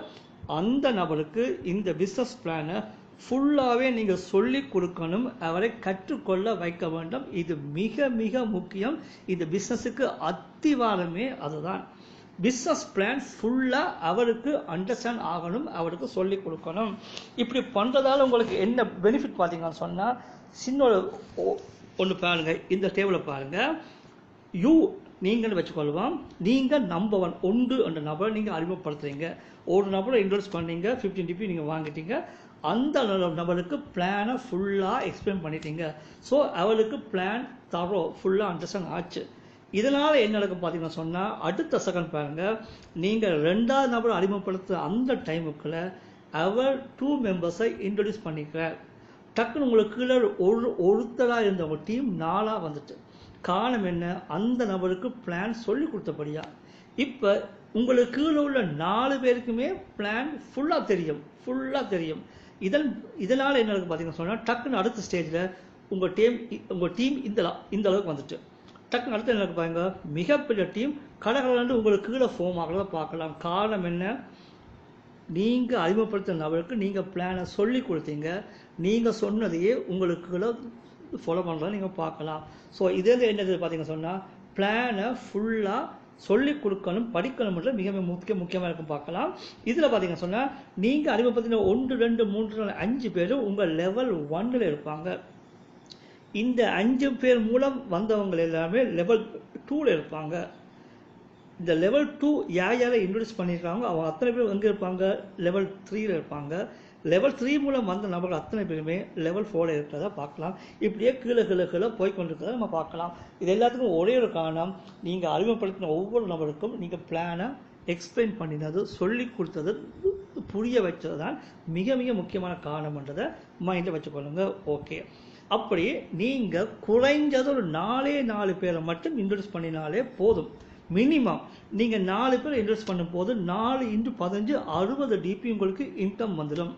அந்த நபருக்கு இந்த பிஸ்னஸ் பிளானை ஃபுல்லாகவே நீங்கள் சொல்லி கொடுக்கணும், அவரை கற்றுக்கொள்ள வைக்க வேண்டும். இது மிக மிக முக்கியம். இந்த பிஸ்னஸுக்கு அத்திவாரமே அதுதான். பிஸ்னஸ் பிளான் ஃபுல்லாக அவருக்கு அண்டர்ஸ்டாண்ட் ஆகணும், அவருக்கு சொல்லி கொடுக்கணும். இப்படி பண்ணுறதால உங்களுக்கு என்ன பெனிஃபிட் பார்த்தீங்கன்னு சொன்னால், சின்ன ஒன்று பாருங்கள், இந்த டேபிளை பாருங்கள். நீங்கள் வச்சுக்கொள்வோம், நீங்கள் நம்பர் 1 என்ற நபரை நீங்கள் அறிமுகப்படுத்துறீங்க. ஒரு நபரை இன்ட்ரடியூஸ் பண்ணீங்க, 15 டிபி நீங்கள் வாங்கிட்டீங்க. அந்த நபருக்கு பிளானை ஃபுல்லாக எக்ஸ்பிளைன் பண்ணிட்டீங்க. ஸோ அவருக்கு பிளான் ஃபுல்லாக அண்டர்ஸ்டாண்ட் ஆச்சு. இதனால் என்ன நடக்கும் பார்த்தீங்கன்னா சொன்னால், அடுத்த செகண்ட் பாருங்கள், நீங்கள் 2வது நபரை அறிமுகப்படுத்த அந்த டைமுக்குள்ள அவர் 2 மெம்பர்ஸை இன்ட்ரடியூஸ் பண்ணிக்கிறார். டக்குன்னு உங்களுக்கு கீழே ஒருத்தராக இருந்தவங்க டீம் 4ஆக வந்துட்டு. காரணம் என்ன? அந்த நபருக்கு பிளான் சொல்லி கொடுத்தபடியா. இப்போ உங்களுக்கு கீழே உள்ள 4 பேருக்குமே பிளான் ஃபுல்லாக தெரியும். இதனால் என்ன நடக்கும் பார்த்தீங்கன்னா சொன்னால், டக்குன்னு அடுத்த ஸ்டேஜில் உங்கள் டீம் இந்த அளவுக்கு வந்துட்டு, டக்குன்னு அடுத்து என்ன பாருங்க, மிகப்பெரிய டீம் கடற்கடை உங்களுக்கு கீழே ஃபோம் ஆகிறத பார்க்கலாம். காரணம் என்ன? நீங்கள் அறிமுகப்படுத்த நபருக்கு நீங்கள் பிளானை சொல்லி கொடுத்தீங்க, நீங்கள் சொன்னதையே உங்களுக்கு கீழே ஃபாலோ பண்ணுறத நீங்கள் பார்க்கலாம். ஸோ இதில் என்னது பார்த்தீங்கன்னு சொன்னால், பிளானை ஃபுல்லாக சொல்லி கொடுக்கணும், படிக்கணும்ன்ற மிக முக்கியமாக இருக்கும் பார்க்கலாம். இதில் பார்த்தீங்கன்னு சொன்னால், நீங்கள் அறிமுகப்படுத்தின 1, 2, 3, 4, 5 பேரும் உங்கள் லெவல் 1ல் இருப்பாங்க. இந்த 5 பேர் மூலம் வந்தவங்க எல்லாமே லெவல் 2ல் இருப்பாங்க. இந்த லெவல் 2 யாரை இன்ட்ரடியூஸ் பண்ணியிருக்காங்க அவங்க அத்தனை பேர் எங்கே இருப்பாங்க? லெவல் 3ல் இருப்பாங்க. லெவல் 3 மூலம் வந்த நபர்கள் அத்தனை பேருமே லெவல் 4ல் இருக்கிறத பார்க்கலாம். இப்படியே கீழே போய் கொண்டிருக்கிறத நம்ம பார்க்கலாம். இது எல்லாத்துக்கும் ஒரே ஒரு காரணம், நீங்கள் அறிமுகப்படுத்தின ஒவ்வொரு நபருக்கும் நீங்கள் பிளானை எக்ஸ்பிளைன் பண்ணினது, சொல்லி கொடுத்தது, புரிய வச்சது தான் மிக மிக முக்கியமான காரணம்ன்றதை மைண்டில் வச்சுக்கொள்ளுங்க. ஓகே, அப்படி நீங்கள் குறைஞ்சது ஒரு 4 பேரை மட்டும் இன்ட்ரடியூஸ் பண்ணினாலே போதும். மினிமம் நீங்கள் 4 பேர் இன்வெஸ்ட் பண்ணும்போது 4 × 15 60 டிபி உங்களுக்கு இன்கம் வந்துடும்.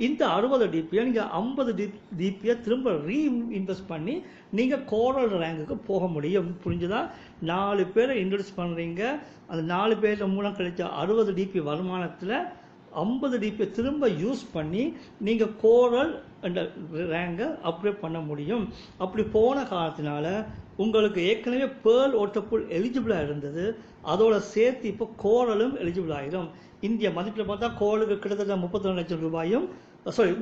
இந்த 60 டிபியை நீங்கள் 50 டிபியை திரும்ப இன்வெஸ்ட் பண்ணி நீங்கள் கோரல் ரேங்குக்கு போக முடியும். புரிஞ்சுதா? 4 பேரை இன்வெஸ்ட் பண்ணுறீங்க, அந்த 4 பேர் மூலம் கிடைச்ச 60 டிபி வருமானத்தில் 50 டிபியை திரும்ப யூஸ் பண்ணி நீங்கள் கோரல் என்ற ரேங்கை அப்கிரேட் பண்ண முடியும். அப்படி போன காலத்தினால உங்களுக்கு ஏற்கனவே பேர்ல் ஓட்டப்புல் எலிஜிபிளாக இருந்தது, அதோட சேர்த்து இப்போ கோரலும் எலிஜிபிள் ஆகிடும். இந்திய மதிப்பில் பார்த்தா கோரலுக்கு கிட்டத்தட்ட 32 லட்சம் ரூபாயும், சாரி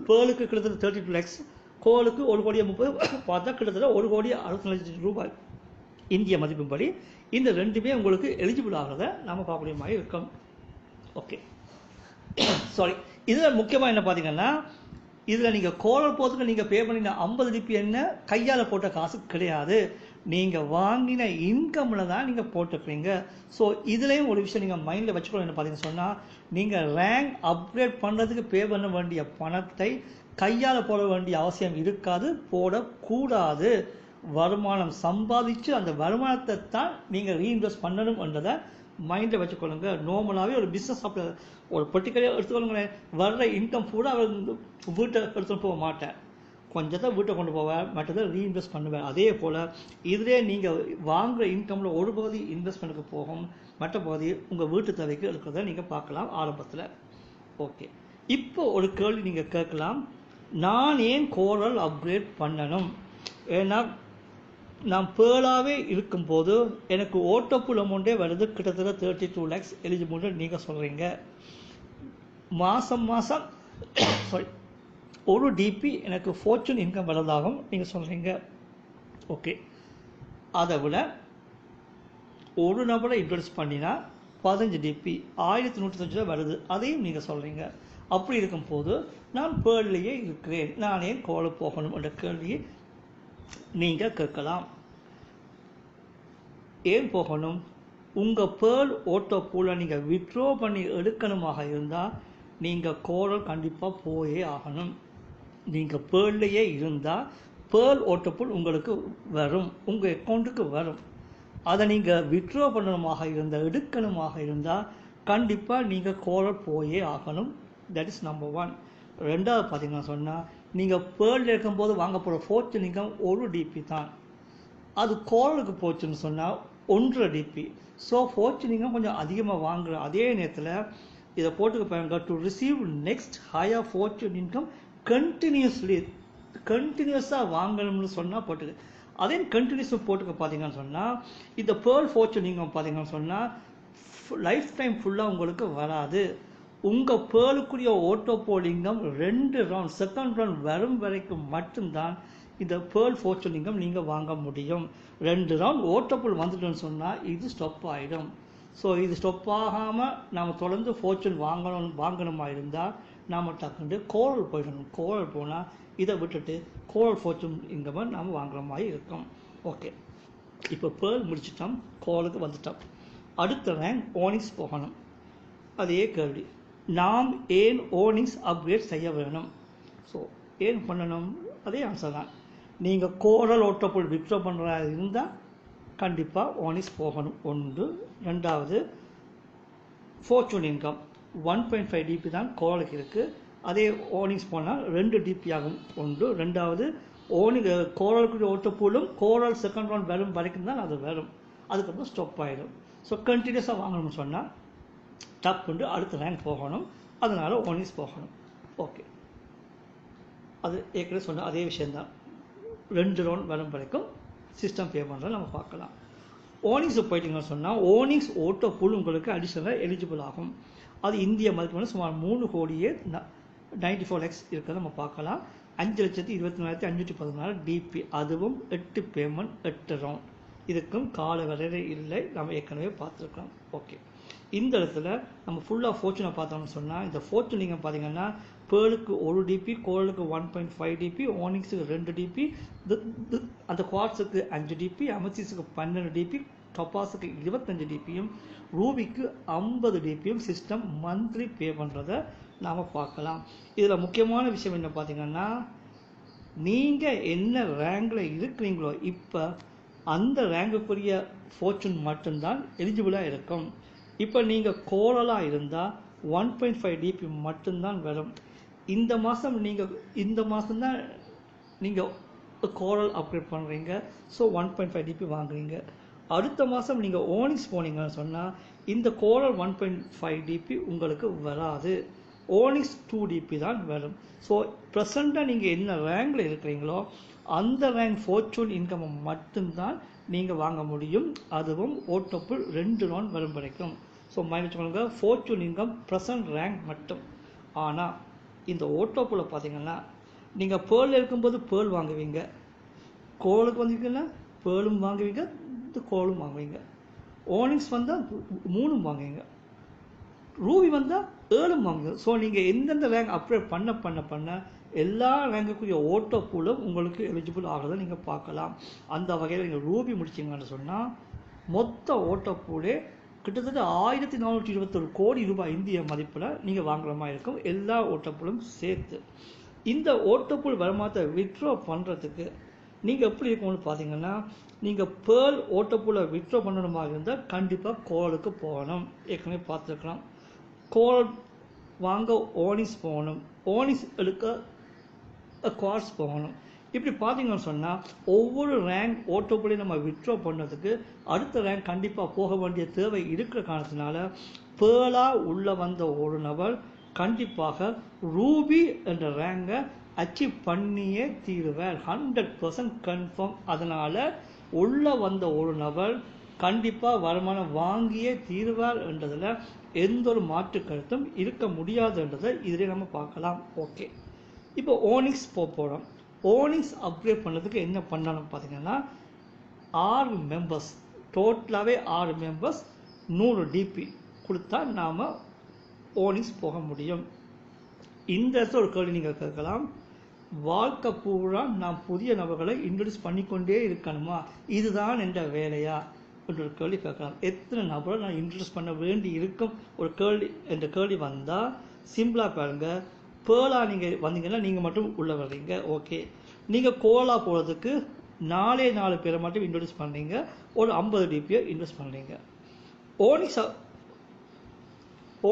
பேர்லுக்கு கிட்டத்தட்ட 32 lakhs, கோரலுக்கு 1,30,00,000 பார்த்தா கிட்டத்தட்ட 1,60,00,000 லட்சம் ரூபாய் இந்திய மதிப்பின்படி. இந்த ரெண்டுமே உங்களுக்கு எலிஜிபிள் ஆகிறத நம்ம பார்க்கக்கூடிய மாதிரி இருக்கும். ஓகே, சாரி, இதில் முக்கியமாக என்ன பார்த்தீங்கன்னா, இதில் நீங்கள் கோரல் போகிறதுக்கு நீங்கள் பே பண்ணின 50 டிபி என்ன கையால் போட்ட காசு கிடையாது, நீங்கள் வாங்கின இன்கமில் தான் நீங்கள் போட்டுக்கிறீங்க. ஸோ இதுலேயும் ஒரு விஷயம் நீங்கள் மைண்டில் வச்சுக்கணும். என்ன பார்த்தீங்கன்னு சொன்னால், நீங்கள் ரேங்க் அப்கிரேட் பண்ணுறதுக்கு பே பண்ண வேண்டிய பணத்தை கையால் போட வேண்டிய அவசியம் இருக்காது, போடக்கூடாது. வருமானம் சம்பாதிச்சு அந்த வருமானத்தை தான் நீங்கள் ரீஇன்வெஸ்ட் பண்ணணும் என்றதை மைண்டில் வச்சுக்கொள்ளுங்க. நார்மலாகவே ஒரு பிஸ்னஸ் ஒரு பர்டிகுலர் எடுத்துக்கொள்ளுங்களேன், வர்ற இன்கம் பூரா அவர் வீட்டை எடுத்துகிட்டு போக மாட்டேன், கொஞ்சத்தை வீட்டை கொண்டு போவேன், மற்றதை ரீஇன்வெஸ்ட் பண்ணுவேன். அதே போல் இதிலே நீங்கள் வாங்குகிற இன்கமில் ஒரு பகுதி இன்வெஸ்ட்மெண்ட்டுக்கு போகும், மற்ற பகுதி உங்கள் வீட்டு தேவைக்கு இருக்கிறத நீங்கள் பார்க்கலாம் ஆரம்பத்தில். ஓகே, இப்போ ஒரு கேள்வி நீங்கள் கேட்கலாம், நான் ஏன் கோரல் அப்கிரேட் பண்ணணும்? ஏன்னா நான் பேர்லாகவே இருக்கும்போது எனக்கு ஓட்டப்புல் அமௌண்ட்டே வருது கிட்டத்தட்ட 32 lakhs எலிஜிபிள் நீங்கள் சொல்கிறீங்க. மாதம் சாரி ஒரு டிபி எனக்கு ஃபார்ச்சூன் இன்கம் வரதாகும் நீங்கள் சொல்கிறீங்க. ஓகே, அதை விட ஒரு நபரை இன்வெஸ்ட் பண்ணினா 15 டிபி 1195 வருது, அதையும் நீங்கள் சொல்கிறீங்க. அப்படி இருக்கும்போது நான் பேர்லேயே இருக்கிறேன், நான் ஏன் கோரல் போகணும் என்ற கேள்வியை நீங்கள் கேட்கலாம். ஏன் போகணும்? உங்கள் பேர்ல் ஓட்டோ பூலை நீங்கள் வித்ட்ரா பண்ணி எடுக்கணுமாக இருந்தால் நீங்கள் கோரல் கண்டிப்பாக போயே ஆகணும். நீங்கள் பேர்லேயே இருந்தால் பேர்ல் ஓட்டோ பூல் உங்களுக்கு வரும், உங்கள் அக்கௌண்ட்டுக்கு வரும். அதை நீங்கள் வித்ட்ரா பண்ணணுமாக இருந்தால், எடுக்கணுமாக இருந்தால் கண்டிப்பாக நீங்கள் கோரல் போயே ஆகணும். That is number 1. ரெண்டாவது பார்த்தீங்கன்னா சொன்னால், நீங்கள் பேர்ல் இருக்கும்போது வாங்க போகிற ஃபார்ச்சூன் இன்கம் ஒரு டிபி தான், அது கோரலுக்கு போச்சுன்னு சொன்னால் 1.5 டிபி. ஸோ ஃபார்ச்சூன் இன்கம் கொஞ்சம் அதிகமாக வாங்குற அதே நேரத்தில் இதை போட்டுக்க பாருங்க, to receive next higher fortune income கண்டினியூஸாக வாங்கணும்னு சொன்னால் போட்டுக்கு. அதே கண்டினியூஸாக போட்டுக்க பார்த்தீங்கன்னு சொன்னால், இந்த பேர்ல் ஃபார்ச்சூன் இன்கம் பார்த்தீங்கன்னு சொன்னால் லைஃப் டைம் ஃபுல்லாக உங்களுக்கு வராது. உங்கள் பேர்லுக்குரிய ஓட்டோ போல் இன்கம் 2 ரவுண்ட், செகண்ட் ரவுண்ட் வரும் வரைக்கும் மட்டும்தான் இந்த பேர்ல் ஃபார்ச்சூன் இன்கம் நீங்கள் வாங்க முடியும். 2 ரவுண்ட் ஓட்டோபோல் வந்துட்டோன்னு சொன்னால் இது ஸ்டாப் ஆகிடும். ஸோ இது ஸ்டாப் ஆகாமல் நாம் தொடர்ந்து ஃபார்ச்சூன் வாங்கணுமா இருந்தால் நாம் டக்குண்டு கோரல் போயிடணும். கோரல் போனால் இதை விட்டுட்டு கோரல் ஃபார்ச்சூன் இன்கமை நாம் வாங்குற மாதிரி இருக்கும். ஓகே, இப்போ பேர்ல் முடிச்சிட்டோம், கோரலுக்கு வந்துட்டோம். அடுத்த ரேங்க் ஓனிக்ஸ் போகணும். அதே கேள்வி, நாம் ஏன் ஓனிக்ஸ் அப்கிரேட் செய்ய வேணும்? ஸோ ஏன் பண்ணணும்? அதே ஆன்சர் தான். நீங்கள் கோரல் ஓட்டப்புல் வித்ட்ரா பண்ணுறதா இருந்தால் கண்டிப்பாக ஓனிக்ஸ் போகணும். ஒன்று. ரெண்டாவது, ஃபார்ச்சூன் இன்கம் 1.5 டிபி தான் கோரலுக்கு இருக்குது, அதே ஓனிக்ஸ் போனால் 2 டிபி ஆகும். ஒன்று. ரெண்டாவது, கோரலுக்குரிய ஓட்டப்பூலும் கோரல் செகண்ட் ரவுண்ட் வரும் வரைக்கும் தான் அது வரும், அதுக்கப்புறம் ஸ்டாப் ஆகிடும். ஸோ கண்டினியூஸாக வாங்கணும்னு சொன்னால் டப்புண்டு அடுத்த ரேங்க் போகணும், அதனால் ஓனிக்ஸ் போகணும். ஓகே, அது ஏற்கனவே சொன்ன அதே விஷயந்தான். 2 ரவுண்ட் வரும் வரைக்கும் சிஸ்டம் பே பண்ணுறத நம்ம பார்க்கலாம். ஓனிக்ஸ் போயிட்டீங்கன்னு சொன்னால் ஓனிக்ஸ் ஓட்டோ பூல் உங்களுக்கு அடிஷனலாக எலிஜிபிள் ஆகும். அது இந்திய மதிப்பு சுமார் 3,94 lakhs இருக்கிறத நம்ம பார்க்கலாம். 5,24,514 டிபி, அதுவும் 8 பேமெண்ட் 8 ரவுண்ட். இதுக்கும் கால வரையறை இல்லை, நம்ம ஏற்கனவே பார்த்துருக்கோம். ஓகே, இந்த இடத்துல நம்ம ஃபுல்லாக ஃபார்ச்சூனை பார்த்தோம்னு சொன்னால், இந்த ஃபார்ச்சூன் நீங்கள் பார்த்தீங்கன்னா பேர்லுக்கு 1 டிபி, கோரலுக்கு 1.5 டிபி, ஓனிக்ஸுக்கு 2 டிபி, அந்த குவார்ட்ஸுக்கு 5 டிபி, அமெத்திஸ்டுக்கு 12 டிபி, டொபாஸுக்கு 25 டிபியும், ரூபிக்கு 50 டிபியும் சிஸ்டம் மந்த்லி பே பண்ணுறதை நாம் பார்க்கலாம். இதில் முக்கியமான விஷயம் என்ன பார்த்தீங்கன்னா, நீங்கள் என்ன ரேங்கில் இருக்கிறீங்களோ இப்போ அந்த ரேங்குக்குரிய ஃபார்ச்சூன் மட்டும்தான் எலிஜிபிளாக இருக்கும். இப்போ நீங்கள் கோரலாக இருந்தால் 1.5 டிபி மட்டும்தான் வரும். இந்த மாதம் தான் நீங்கள் கோரல் அப்கிரேட் பண்ணுறீங்க, ஸோ 1.5 டிபி வாங்குறீங்க. அடுத்த மாதம் நீங்கள் ஓனிக்ஸ் போனீங்கன்னு சொன்னால் இந்த கோரல் 1.5 டிபி உங்களுக்கு வராது, ஓனிக்ஸ் 2 டிபி தான் வரும். ஸோ ப்ரெசண்ட்டாக நீங்கள் என்ன ரேங்கில் இருக்கிறீங்களோ அந்த ரேங்க் ஃபார்ச்சூன் இன்கம் மட்டும்தான் நீங்கள் வாங்க முடியும், அதுவும் ஓட்டோப்புள் 2 ரவுண்ட் வரும் வரைக்கும். ஸோ மைண்ட் வச்சுக்கோங்க, ஃபார்ச்சூன் இன்கம் ப்ரெசன்ட் ரேங்க் மட்டும். ஆனால் இந்த ஓட்டோப்புளில் பார்த்தீங்கன்னா நீங்கள் பேர்ல் இருக்கும்போது பேர்ல் வாங்குவீங்க, கோலுக்கு வந்தீங்கன்னா பேர்லும் வாங்குவீங்க, இந்த கோலும் வாங்குவீங்க. ஓனிக்ஸ் வந்தால் 3 வாங்குவீங்க, ரூபி வந்தால் 7 வாங்குவீங்க. ஸோ நீங்கள் எந்தெந்த ரேங்க் அப்கிரேட் பண்ண எல்லா ரேங்குக்குரிய ஓட்டோப்புலும் உங்களுக்கு எலிஜிபிள் ஆகிறத நீங்கள் பார்க்கலாம். அந்த வகையில் நீங்கள் ரூபி முடிச்சிங்கன்னு சொன்னால் மொத்த ஓட்டோப்பூலே கிட்டத்தட்ட 1421 கோடி ரூபாய் இந்திய மதிப்பில் நீங்கள் வாங்குற மாதிரி இருக்கும், எல்லா ஓட்டோப்புலும் சேர்த்து. இந்த ஓட்டோப்புள் வருமானத்தை வித்ட்ரா பண்ணுறதுக்கு நீங்கள் எப்படி இருக்கணும்னு பார்த்தீங்கன்னா, நீங்கள் பேர்ல் ஓட்டோப்புளை வித்ட்ரா பண்ணணுமா இருந்தால் கண்டிப்பாக கோலுக்கு போகணும். ஏற்கனவே பார்த்துருக்கலாம், கோல் வாங்க ஓனிக்ஸ் போகணும், ஓனிக்ஸ் எடுக்க குவார்ட்ஸ் போகணும். இப்படி பார்த்தீங்கன்னு சொன்னால் ஒவ்வொரு ரேங்க் ஓட்டோப்புளையும் நம்ம வித்ட்ரா பண்ணதுக்கு அடுத்த ரேங்க் கண்டிப்பாக போக வேண்டிய தேவை இருக்கிற காரணத்தினால பேர்லாக உள்ள வந்த ஒரு நபர் கண்டிப்பாக ரூபி என்ற ரேங்கை அச்சீவ் பண்ணியே தீருவார், 100% கன்ஃபார்ம். அதனால் உள்ள வந்த ஒரு நபர் கண்டிப்பாக வருமானம் வாங்கியே தீருவார் என்றதில் எந்த ஒரு மாற்று கருத்தும் இருக்க முடியாதுன்றதை இதிலே நம்ம பார்க்கலாம். ஓகே, இப்போ ஓனிக்ஸ் போகிறோம். ஓனிக்ஸ் அப்கிரேட் பண்ணதுக்கு என்ன பண்ணணும் பார்த்தீங்கன்னா, 6 மெம்பர்ஸ், டோட்டலாகவே 6 மெம்பர்ஸ் 100 டிபி கொடுத்தா நாம் ஓனிக்ஸ் போக முடியும். இந்த இடத்துல ஒரு கேள்வி நீங்கள் கேட்கலாம், வாழ்க்கை பூரா நாம் புதிய நபர்களை இன்ட்ரடியூஸ் பண்ணிக்கொண்டே இருக்கணுமா, இதுதான் என்ற வேலையா என்ற ஒரு கேள்வி கேட்கலாம். எத்தனை நபரை நான் இன்ட்ரடியூஸ் பண்ண வேண்டி இருக்கும் ஒரு கேள்வி என்ற கேள்வி வந்தால் சிம்பிளாக பாருங்கள், பேர்லாக நீங்கள் வந்தீங்கன்னா நீங்கள் மட்டும் உள்ளே வர்றீங்க. ஓகே, நீங்கள் கோலாக போகிறதுக்கு 4 பேரை மட்டும் இன்ட்ரடியூஸ் பண்ணுறீங்க, ஒரு 50 டிபியை இன்வெஸ்ட் பண்ணுறீங்க.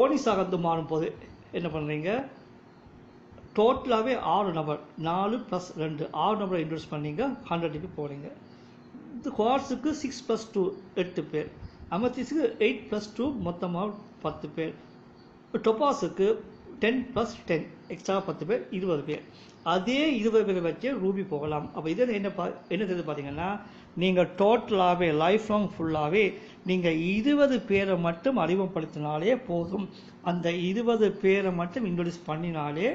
ஓனிக்ஸாக வந்து மாறும்போது என்ன பண்ணுறீங்க, டோட்டலாகவே 6 நபர், 4 + 2 6 நபரை இன்ட்ரடியூஸ் பண்ணீங்க, 100 டிபி போகிறீங்க. இந்த குவார்ட்ஸுக்கு 6 + 2 8 பேர், அமெத்திஸ்க்கு 8 + 2 மொத்தமாக 10 பேர், டொபாஸுக்கு 10 + 10 எக்ஸ்ட்ரா 10 பேர், 20 பேர். அதே 20 பேரை வச்சு ரூபி போகலாம். அப்போ இதை என்ன தெரியுது பார்த்தீங்கன்னா, நீங்கள் டோட்டலாகவே லைஃப் லாங் ஃபுல்லாகவே நீங்கள் 20 பேரை மட்டும் அறிமுகப்படுத்தினாலே போதும். அந்த 20 பேரை மட்டும் இன்ட்ரடியூஸ் பண்ணினாலே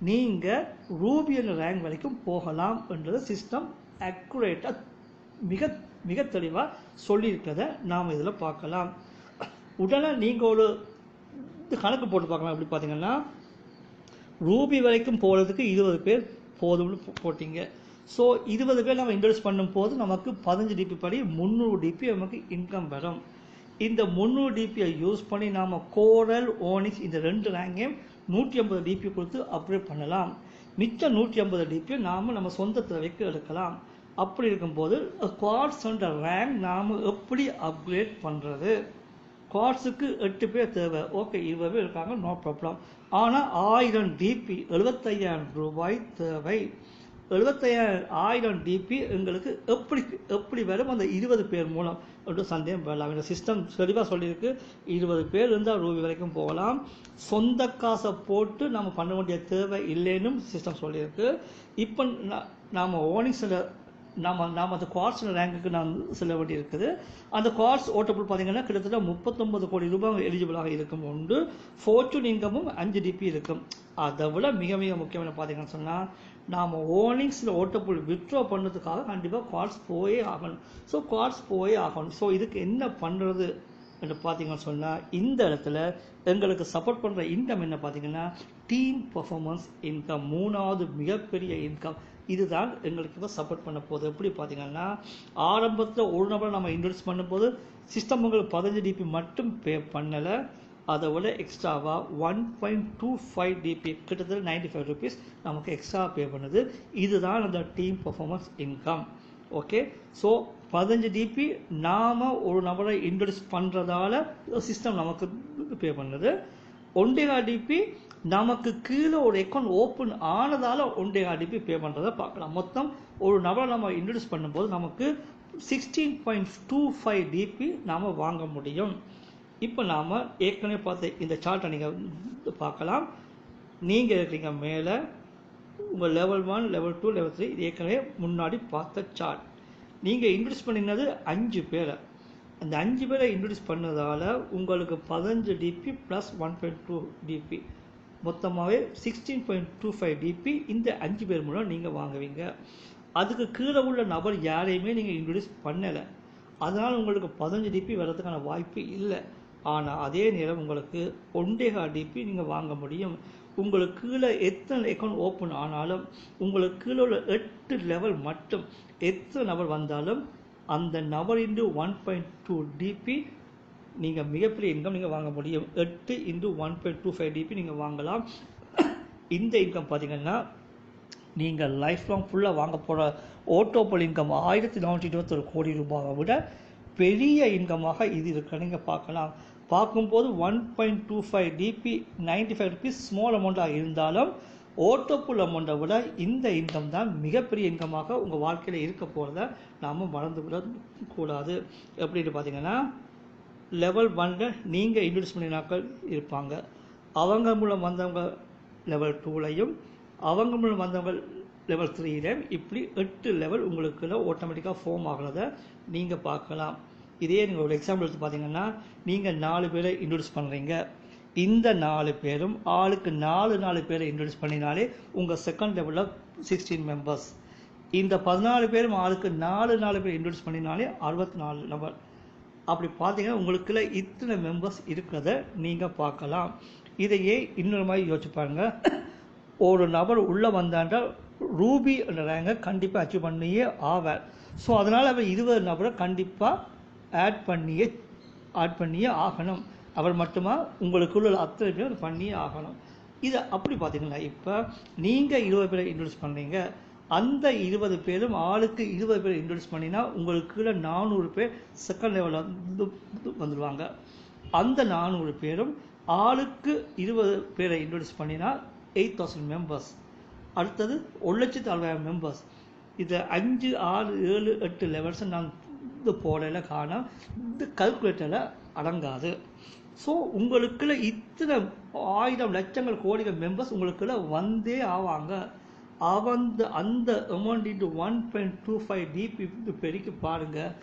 நீங்கள் ரூபியன் ரேங்க் வரைக்கும் போகலாம் என்றது சிஸ்டம் அக்குரேட்டாக மிக மிக தெளிவாக சொல்லியிருக்கிறத நாம் இதில் பார்க்கலாம். உடனே நீங்கள் ஒரு கணக்கு போட்டு பார்க்கலாம். எப்படி பார்த்தீங்கன்னா, ரூபி வரைக்கும் போகிறதுக்கு 20 பேர் போதும்னு போட்டிங்க. ஸோ 20 பேர் நம்ம இன்ட்ரடியூஸ் பண்ணும்போது நமக்கு 15 டிபி படி 300 டிபி நமக்கு இன்கம் வரும். இந்த 300 டிபியை யூஸ் பண்ணி நாம் கோரல், ஓனிக்ஸ் இந்த 2 ரேங்கையும் 150 டிபி கொடுத்து அப்கிரேட் பண்ணலாம். மிச்சம் 150 டிபியை நாம் நம்ம சொந்த தேவைக்கு எடுக்கலாம். அப்படி இருக்கும்போது குவார்ட்ஸ் என்ற ரேங்க் நாம் எப்படி அப்கிரேட் பண்ணுறது? குவார்ட்ஸுக்கு 8 பேர் தேவை, ஓகே 20 பேர் இருக்காங்க, நோ ப்ராப்ளம். ஆனால் 1000 டிபி 75,000 ரூபாய் தேவை. 75,000 டிபி எங்களுக்கு எப்படி வரும் அந்த 20 பேர் மூலம் என்று சந்தேகம் வரலாம். இந்த சிஸ்டம் தெளிவாக சொல்லியிருக்கு, 20 பேர் இருந்தால் ரூபி வரைக்கும் போகலாம். சொந்த காசை போட்டு நம்ம பண்ண வேண்டிய தேவை இல்லைன்னு சிஸ்டம் சொல்லியிருக்கு. இப்போ நாம் ஓனிக்ஸில் நாம் அந்த குவார்ட்ஸ் ரேங்குக்கு நாம் செல்ல வேண்டி இருக்குது. அந்த குவார்ட்ஸ் ஓட்டப்புள் பார்த்தீங்கன்னா கிட்டத்தட்ட 39 கோடி ரூபாய் எலிஜிபிளாக இருக்கும். உண்டு ஃபார்ச்சூன் இன்கமும் 5 டிபி இருக்கும். அதை விட மிக மிக முக்கியமான பார்த்தீங்கன்னு சொன்னால், நாம் ஓனிக்ஸில் ஓட்டப்புள் வித்ட்ரா பண்ணுறதுக்காக கண்டிப்பாக குவார்ட்ஸ் போயே ஆகணும். ஸோ குவார்ட்ஸ் போயே ஆகணும். ஸோ இதுக்கு என்ன பண்ணுறது என்று பார்த்தீங்கன்னு சொன்னால், இந்த இடத்துல எங்களுக்கு சப்போர்ட் பண்ணுற இன்கம் என்ன பார்த்தீங்கன்னா, டீம் பர்ஃபார்மன்ஸ் இன்கம், 3வது மிகப்பெரிய இன்கம். இதுதான் எங்களுக்கு இப்போ சப்போர்ட் பண்ண போகுது. எப்படி பார்த்தீங்கன்னா, ஆரம்பத்தில் ஒரு நபரை நம்ம இன்ட்ரடியூஸ் பண்ணும்போது சிஸ்டம் உங்களுக்கு 15 டிபி மட்டும் பே பண்ணலை, அதை விட எக்ஸ்ட்ராவாக 1.25 டிபி கிட்டத்தட்ட 95 ருபீஸ் நமக்கு எக்ஸ்ட்ரா பே பண்ணுது. இதுதான் அந்த team performance income. Okay, so 15 DP நாம ஒரு நபரை இன்ட்ரடியூஸ் பண்ணுறதால சிஸ்டம் நமக்கு பே பண்ணுது. 1.5 டிபி நமக்கு கீழே ஒரு அக்கௌண்ட் ஓப்பன் ஆனதால் 1.5 டிபி பே பண்ணுறதை பார்க்கலாம். மொத்தம் ஒரு நபரை நம்ம இன்ட்ரடியூஸ் பண்ணும்போது நமக்கு 16.25 டிபி நாம் வாங்க முடியும். இப்போ நாம் ஏற்கனவே பார்த்த இந்த சார்ட்டை நீங்கள் பார்க்கலாம். நீங்கள் இருக்கிறீங்க மேலே, உங்கள் லெவல் 1, லெவல் 2, லெவல் 3 இது ஏற்கனவே முன்னாடி பார்த்த சார்ட். நீங்கள் இன்ட்ரடியூஸ் பண்ணினது 5 பேரை. அந்த 5 பேரை இன்ட்ரடியூஸ் பண்ணதால் உங்களுக்கு 15 டிபி ப்ளஸ் 1.2 டிபி மொத்தமாகவே 16.25 டிபி இந்த 5 பேர் மூலம் நீங்கள் வாங்குவீங்க. அதுக்கு கீழே உள்ள நபர் யாரையுமே நீங்கள் இன்ட்ரடியூஸ் பண்ணலை. அதனால் உங்களுக்கு 15 டிபி வர்றதுக்கான வாய்ப்பு இல்லை. ஆனால் அதே நேரம் உங்களுக்கு 1.5 டிபி நீங்கள் வாங்க முடியும். உங்களுக்கு கீழே எத்தனை அக்கௌண்ட் ஓப்பன் ஆனாலும் உங்களுக்கு கீழே உள்ள 8 லெவல் மட்டும் எத்தனை நபர் வந்தாலும் அந்த நபர் இன்டு 1.2 டிபி நீங்கள் மிகப்பெரிய இன்கம் நீங்கள் வாங்க முடியும். 8 இன்டு 1.25 டிபி நீங்கள் வாங்கலாம். இந்த இன்கம் பார்த்தீங்கன்னா நீங்கள் லைஃப் லாங் ஃபுல்லாக வாங்க போகிற ஓட்டோபோல் இன்கம் 1421 கோடி ரூபாயை விட பெரிய இன்கமாக இது இருக்க நீங்கள் பார்க்கலாம். பார்க்கும்போது 1.25 டிபி 95 ருபீஸ் ஸ்மால் அமௌண்ட்டாக இருந்தாலும் ஓட்டோபோல் அமௌண்ட்டை விட இந்த இன்கம் தான் மிகப்பெரிய இன்கமாக உங்கள் வாழ்க்கையில் இருக்க போகிறத நாம் மறந்துவிட கூடாது. எப்படின்னு பார்த்தீங்கன்னா லெவல் 1 நீங்கள் இன்ட்ரடியூஸ் பண்ணினாக்கள் இருப்பாங்க. அவங்க மூலம் வந்தவங்க லெவல் 2லையும் அவங்க மூலம் வந்தவங்க லெவல் 3லையும் இப்படி 8 லெவல் உங்களுக்கு ஆட்டோமேட்டிக்காக ஃபார்ம் ஆகிறத நீங்கள் பார்க்கலாம். இதே நீங்கள் ஒரு எக்ஸாம்பிள் எடுத்து பார்த்தீங்கன்னா நீங்கள் 4 பேரை இன்ட்ரடியூஸ் பண்ணுறீங்க. இந்த 4 பேரும் ஆளுக்கு 4 பேரை இன்ட்ரடியூஸ் பண்ணினாலே உங்கள் செகண்ட் லெவலில் 16 மெம்பர்ஸ். இந்த 14 பேரும் ஆளுக்கு 4 பேர் இன்ட்ரடியூஸ் பண்ணினாலே 64 நபர். அப்படி பார்த்தீங்கன்னா உங்களுக்குள்ள இத்தனை மெம்பர்ஸ் இருக்கிறத நீங்கள் பார்க்கலாம். இதையே இன்னொரு மாதிரி யோசிச்சு பாருங்க. ஒரு நபர் உள்ளே வந்தாண்டால் ரூபி என்ற ரேங்கை கண்டிப்பாக அச்சீவ் பண்ணியே ஆவார். ஸோ அதனால் அவர் 20 நபரை கண்டிப்பாக ஆட் பண்ணியே ஆகணும். அவர் மட்டுமா உங்களுக்குள்ள அத்தனை பேர் பண்ணியே ஆகணும். இதை அப்படி பார்த்தீங்கன்னா இப்போ நீங்கள் 20 பேரை இன்ட்ரடியூஸ் பண்ணுறீங்க. அந்த 20 பேரும் ஆளுக்கு 20 பேர் இன்ட்ரடியூஸ் பண்ணினா உங்களுக்குள்ள 400 பேர் செகண்ட் லெவலில் வந்துடுவாங்க. அந்த 400 பேரும் ஆளுக்கு 20 பேரை இன்ட்ரடியூஸ் பண்ணினா 8000 மெம்பர்ஸ். அடுத்தது 1,60,000 மெம்பர்ஸ். இதை 5, 6, 7, 8 லெவல்ஸ் நான் இந்த போடல காண இந்த கல்குலேட்டரில் அடங்காது. ஸோ உங்களுக்குள்ள இத்தனை 1000 லட்சங்கள் கோடிகள் மெம்பர்ஸ் உங்களுக்குள்ள வந்தே ஆவாங்க. அந்த அமௌண்ட் இன்ட்டு 1.25 டிபி பெருக்கி பாருங்கள்,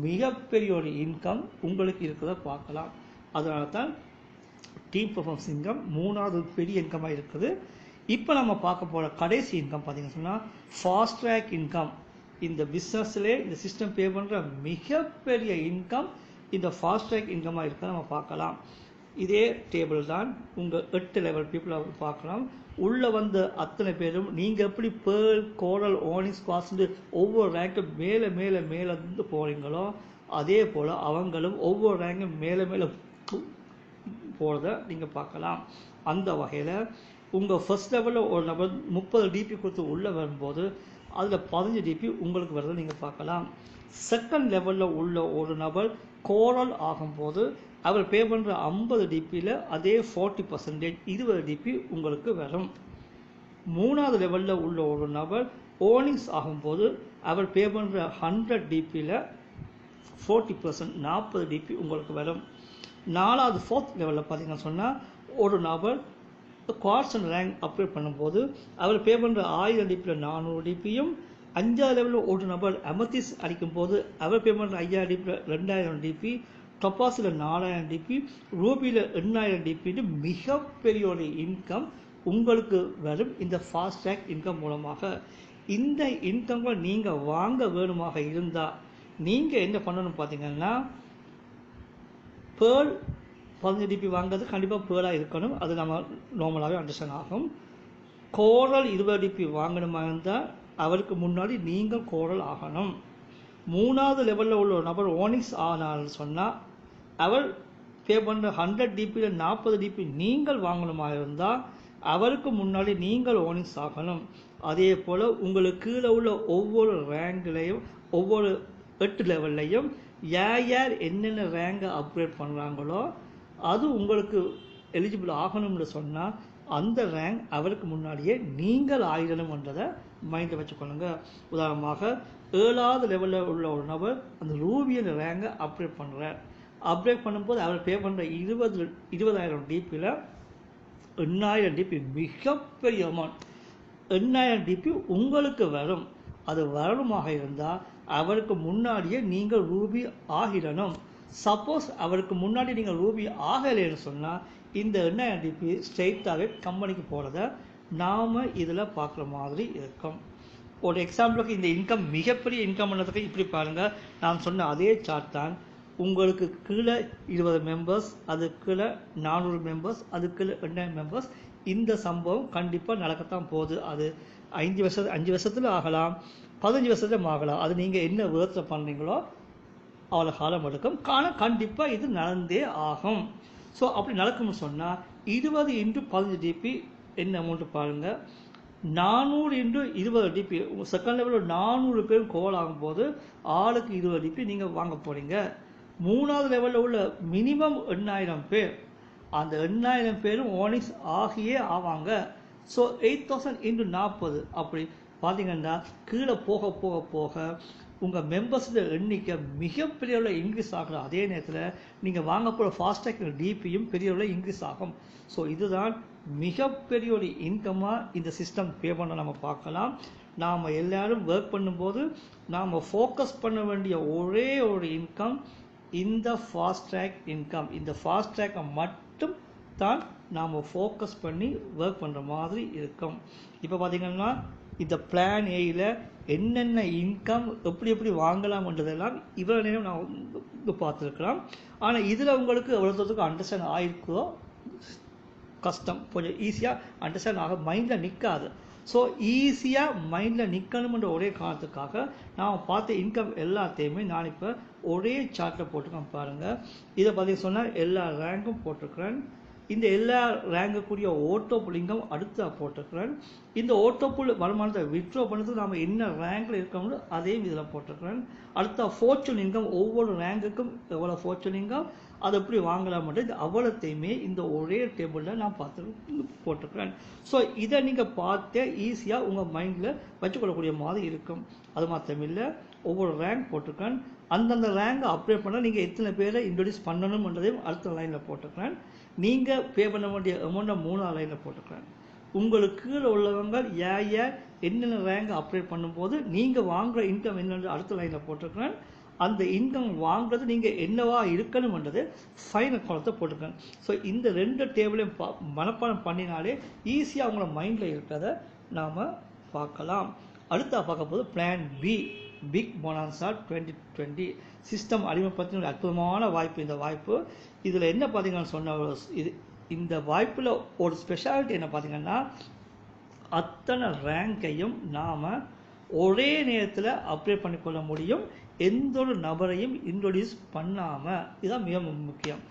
மிகப்பெரிய ஒரு இன்கம் உங்களுக்கு இருக்கிறத பார்க்கலாம். அதனால தான் டீம் பர்ஃபார்மன்ஸ் இன்கம் 3வது பெரிய இன்கமாக இருக்குது. இப்போ நம்ம பார்க்க போகிற கடைசி இன்கம் பார்த்தீங்கன்னு சொன்னால் ஃபாஸ்ட் ட்ராக் இன்கம். இந்த பிஸ்னஸ்லே இந்த சிஸ்டம் பே பண்ணுற மிகப்பெரிய இன்கம் இந்த ஃபாஸ்ட் ட்ராக் இன்கமாக இருக்க நம்ம பார்க்கலாம். இதே டேபிள் தான் உங்கள் 8 லெவல் பீப்புளை பார்க்கலாம். உள்ளே வந்த அத்தனை பேரும் நீங்கள் எப்படி பேர்ல், கோரல், ஓனிக்ஸ், குவாஸ்ன்னு ஒவ்வொரு ரேங்க்கும் மேலே மேலே மேலே இருந்து போகிறீங்களோ அதே போல் அவங்களும் ஒவ்வொரு ரேங்கும் மேலே மேலே போகிறத நீங்கள் பார்க்கலாம். அந்த வகையில் உங்கள் ஃபர்ஸ்ட் லெவலில் ஒரு நபர் 30 டிபி கொடுத்து உள்ளே வரும்போது அதில் 15 டிபி உங்களுக்கு வரதை நீங்கள் பார்க்கலாம். செகண்ட் லெவலில் உள்ள ஒரு நபர் கோரல் ஆகும்போது அவர் பே பண்ணுற 50 டிபியில் அதே 40% 20 டிபி உங்களுக்கு வரும். 3வது லெவலில் உள்ள ஒரு நபர் ஓனிங்ஸ் ஆகும்போது அவர் பே பண்ணுற 100 டிபியில் 40% 40 டிபி உங்களுக்கு வரும். 4வது 4th லெவலில் பார்த்தீங்கன்னா சொன்னால் ஒரு நபர் குவார்ட்ஸ் அண்ட் ரேங்க் அப்கிரேட் பண்ணும்போது அவர் பே பண்ணுற 1000 டிபியில் 400 டிபியும், 5வது லெவலில் ஒரு நபர் அமத்திஸ் அடிக்கும்போது அவர் பே பண்ணுற 5000 டிபியில் 2000 டிபி, டொப்பாஸில் 4000 டிபி, ரூபியில் 8000 டிபின்னு மிகப்பெரிய ஒரு இன்கம் உங்களுக்கு வரும் இந்த ஃபாஸ்ட் ட்ராக் இன்கம் மூலமாக. இந்த இன்கம்களை நீங்கள் வாங்க வேணுமாக இருந்தால் நீங்கள் என்ன பண்ணணும் பார்த்தீங்கன்னா பேர்ல் 15 டிபி வாங்குறது கண்டிப்பாக பேர்லாக இருக்கணும். அது நம்ம நார்மலாகவே அண்டர்ஸ்டாண்ட் ஆகும். கோரல் 20 டிபி வாங்கணுமா இருந்தால் அவருக்கு முன்னாடி நீங்கள் கோரல் ஆகணும். 3வது லெவலில் உள்ள ஒரு நபர் ஓனிக்ஸ் ஆனாலும் சொன்னால் அவர் பே பண்ணுற 100 டிபியில் 40 டிபி நீங்கள் வாங்கணுமா இருந்தால் அவருக்கு முன்னாடி நீங்கள் ஓனிங்ஸ் ஆகணும். அதே போல் உங்களுக்கு கீழே உள்ள ஒவ்வொரு ரேங்க்லையும் ஒவ்வொரு 8 லெவல்லையும் யார் யார் என்னென்ன ரேங்கை அப்கிரேட் பண்ணுறாங்களோ அது உங்களுக்கு எலிஜிபிள் ஆகணும்னு சொன்னால் அந்த ரேங்க் அவருக்கு முன்னாடியே நீங்கள் ஆயிடணும்ன்றதை மைண்டில் வச்சுக்கொள்ளுங்க. உதாரணமாக 7வது லெவலில் உள்ள ஒரு நபர் அந்த ரூபியன் ரேங்கை அப்கிரேட் பண்ணும்போது அவர் பே பண்ணுற 20,000 டிபியில் 8,000 டிபி மிகப்பெரிய அமௌண்ட். 8,000 டிபி உங்களுக்கு வரும். அது வரணுமாக இருந்தால் அவருக்கு முன்னாடியே நீங்கள் ரூபி ஆகிடணும். சப்போஸ் அவருக்கு முன்னாடி நீங்கள் ரூபி ஆகலைன்னு சொன்னால் இந்த 8,000 டிபி ஸ்ட்ரெயிட்டாகவே கம்பெனிக்கு போகிறத நாம் இதில் பார்க்குற மாதிரி இருக்கும். ஒரு எக்ஸாம்பிளுக்கு இந்த இன்கம் மிகப்பெரிய இன்கம் பண்ணதுக்கு இப்படி பாருங்கள். நான் சொன்ன அதே சார்ட் தான். உங்களுக்கு கீழே 20 மெம்பர்ஸ், அது கீழே 400 மெம்பர்ஸ், அது கீழே 2,000 மெம்பர்ஸ். இந்த சம்பவம் கண்டிப்பாக நடக்கத்தான் போகுது. அது 5 வருஷத்தில் ஆகலாம், 15 வருஷத்துல ஆகலாம். அது நீங்கள் என்ன விதத்தில் பண்ணுறீங்களோ அவ்வளோ காலம் எடுக்கும். கண்டிப்பாக இது நடந்தே ஆகும். ஸோ அப்படி நடக்கும்னு சொன்னால் 20 × 15 டிபி என்ன அமௌண்ட்டு பாருங்கள். 400 × 20 டிபி செகண்ட் லெவலில் 400 பேர் கோல் ஆகும்போது ஆளுக்கு 20 டிபி நீங்கள் வாங்க போகிறீங்க. 3வது லெவலில் உள்ள மினிமம் 8,000 பேர், அந்த 8,000 பேரும் ஓனிங்ஸ் ஆகியே ஆவாங்க. ஸோ 8,000 × 40 அப்படி பார்த்தீங்கன்னா கீழே போக போக போக உங்கள் மெம்பர்ஸோட எண்ணிக்கை மிகப்பெரிய அளவில் இன்க்ரீஸ் ஆகலாம். அதே நேரத்தில் நீங்கள் வாங்க போகிற ஃபாஸ்டாக் டிபியும் பெரிய அளவில் இன்க்ரீஸ் ஆகும். ஸோ இதுதான் மிகப்பெரிய ஒரு இன்கமாக இந்த சிஸ்டம் பே பண்ண நம்ம பார்க்கலாம். நாம் எல்லாரும் ஒர்க் பண்ணும்போது நாம் ஃபோக்கஸ் பண்ண வேண்டிய ஒரே ஒரு இன்கம் இந்த ஃபாஸ்ட்ராக் இன்கம். இந்த ஃபாஸ்ட்ராக்கை மட்டும் தான் நாம் ஃபோக்கஸ் பண்ணி ஒர்க் பண்ணுற மாதிரி இருக்கும். இப்போ பார்த்தீங்கன்னா இந்த பிளான் ஏயில் என்னென்ன இன்கம் எப்படி வாங்கலாம்ன்றதெல்லாம் இவ்வளோ நேரம் நான் பார்த்துருக்கலாம். ஆனால் இதில் உங்களுக்கு எவ்வளோ தூரத்துக்கு அண்டர்ஸ்டாண்ட் ஆகிருக்கோ கஷ்டம், கொஞ்சம் ஈஸியாக அண்டர்ஸ்டாண்ட் ஆக மைண்டில் நிற்காது. ஸோ ஈஸியாக மைண்டில் நிற்கணுமென்ற ஒரே காரணத்துக்காக நான் பார்த்த இன்கம் எல்லாத்தையுமே நான் இப்போ ஒரே சார்ட்டில் போட்டுக்கேன் பாருங்கள். இதை பார்த்தீங்க சொன்னால் எல்லா ரேங்கும் போட்டிருக்கிறேன். இந்த எல்லா ரேங்குக்குரிய ஓட்டோ புல்லிங்கும் அடுத்து போட்டிருக்கிறேன். இந்த ஓட்டோ புல் வருமானத்தை விட்ரோ பண்ணுறதுக்கு நாம் என்ன ரேங்கில் இருக்கோம்னு அதையும் இதில் போட்டிருக்கிறேன். அடுத்த ஃபார்ச்சூன் இன்கம், ஒவ்வொரு ரேங்குக்கும் எவ்வளோ ஃபார்ச்சூன் இன்கம் அதை எப்படி வாங்கலாம்ன்றது இது அவ்வளோத்தையுமே இந்த ஒரே டேபிளில் நான் போட்டிருக்கிறேன். ஸோ இதை நீங்கள் பார்த்தே ஈஸியாக உங்கள் மைண்டில் வச்சுக்கொள்ளக்கூடிய மாதிரி இருக்கும். அது மாத்திரமில்லை, ஒவ்வொரு ரேங்க் போட்டிருக்கிறேன். அந்தந்த ரேங்கை அப்டேட் பண்ணால் நீங்கள் எத்தனை பேரை இன்ட்ரடியூஸ் பண்ணணும்ன்றதையும் அடுத்த லைனில் போட்டிருக்கிறேன். நீங்கள் பே பண்ண வேண்டிய அமௌண்ட்டை 3வது லைனில் போட்டிருக்கிறேன். உங்களுக்கு கீழே உள்ளவங்க யார் என்னென்ன ரேங்கை அப்டேட் பண்ணும்போது நீங்கள் வாங்குகிற இன்கம் என்னென்னு அடுத்த லைனில் போட்டிருக்கிறேன். அந்த இன்கம் வாங்குறது நீங்கள் என்னவா இருக்கணும்ன்றது ஃபைனல் காலத்தை போட்டிருக்கேன். ஸோ இந்த 2 டேபிளையும் மனப்பாடம் பண்ணினாலே ஈஸியாக அவங்கள மைண்டில் இருக்கிறத நாம் பார்க்கலாம். அடுத்த பார்க்க போது plan B, big bonanza 2020 system அடிமைப்படுத்தின ஒரு அற்புதமான வாய்ப்பு. இந்த வாய்ப்பு இதில் என்ன பார்த்தீங்கன்னு சொன்ன இந்த வாய்ப்பில் ஒரு ஸ்பெஷாலிட்டி என்ன பார்த்தீங்கன்னா அத்தனை ரேங்கையும் நாம் ஒரே நேரத்தில் அப்டேட் பண்ணிக்கொள்ள முடியும், எந்த ஒரு நபரையும் இன்ட்ரடியூஸ் பண்ணாமல். இதுதான் மிக முக்கியம்.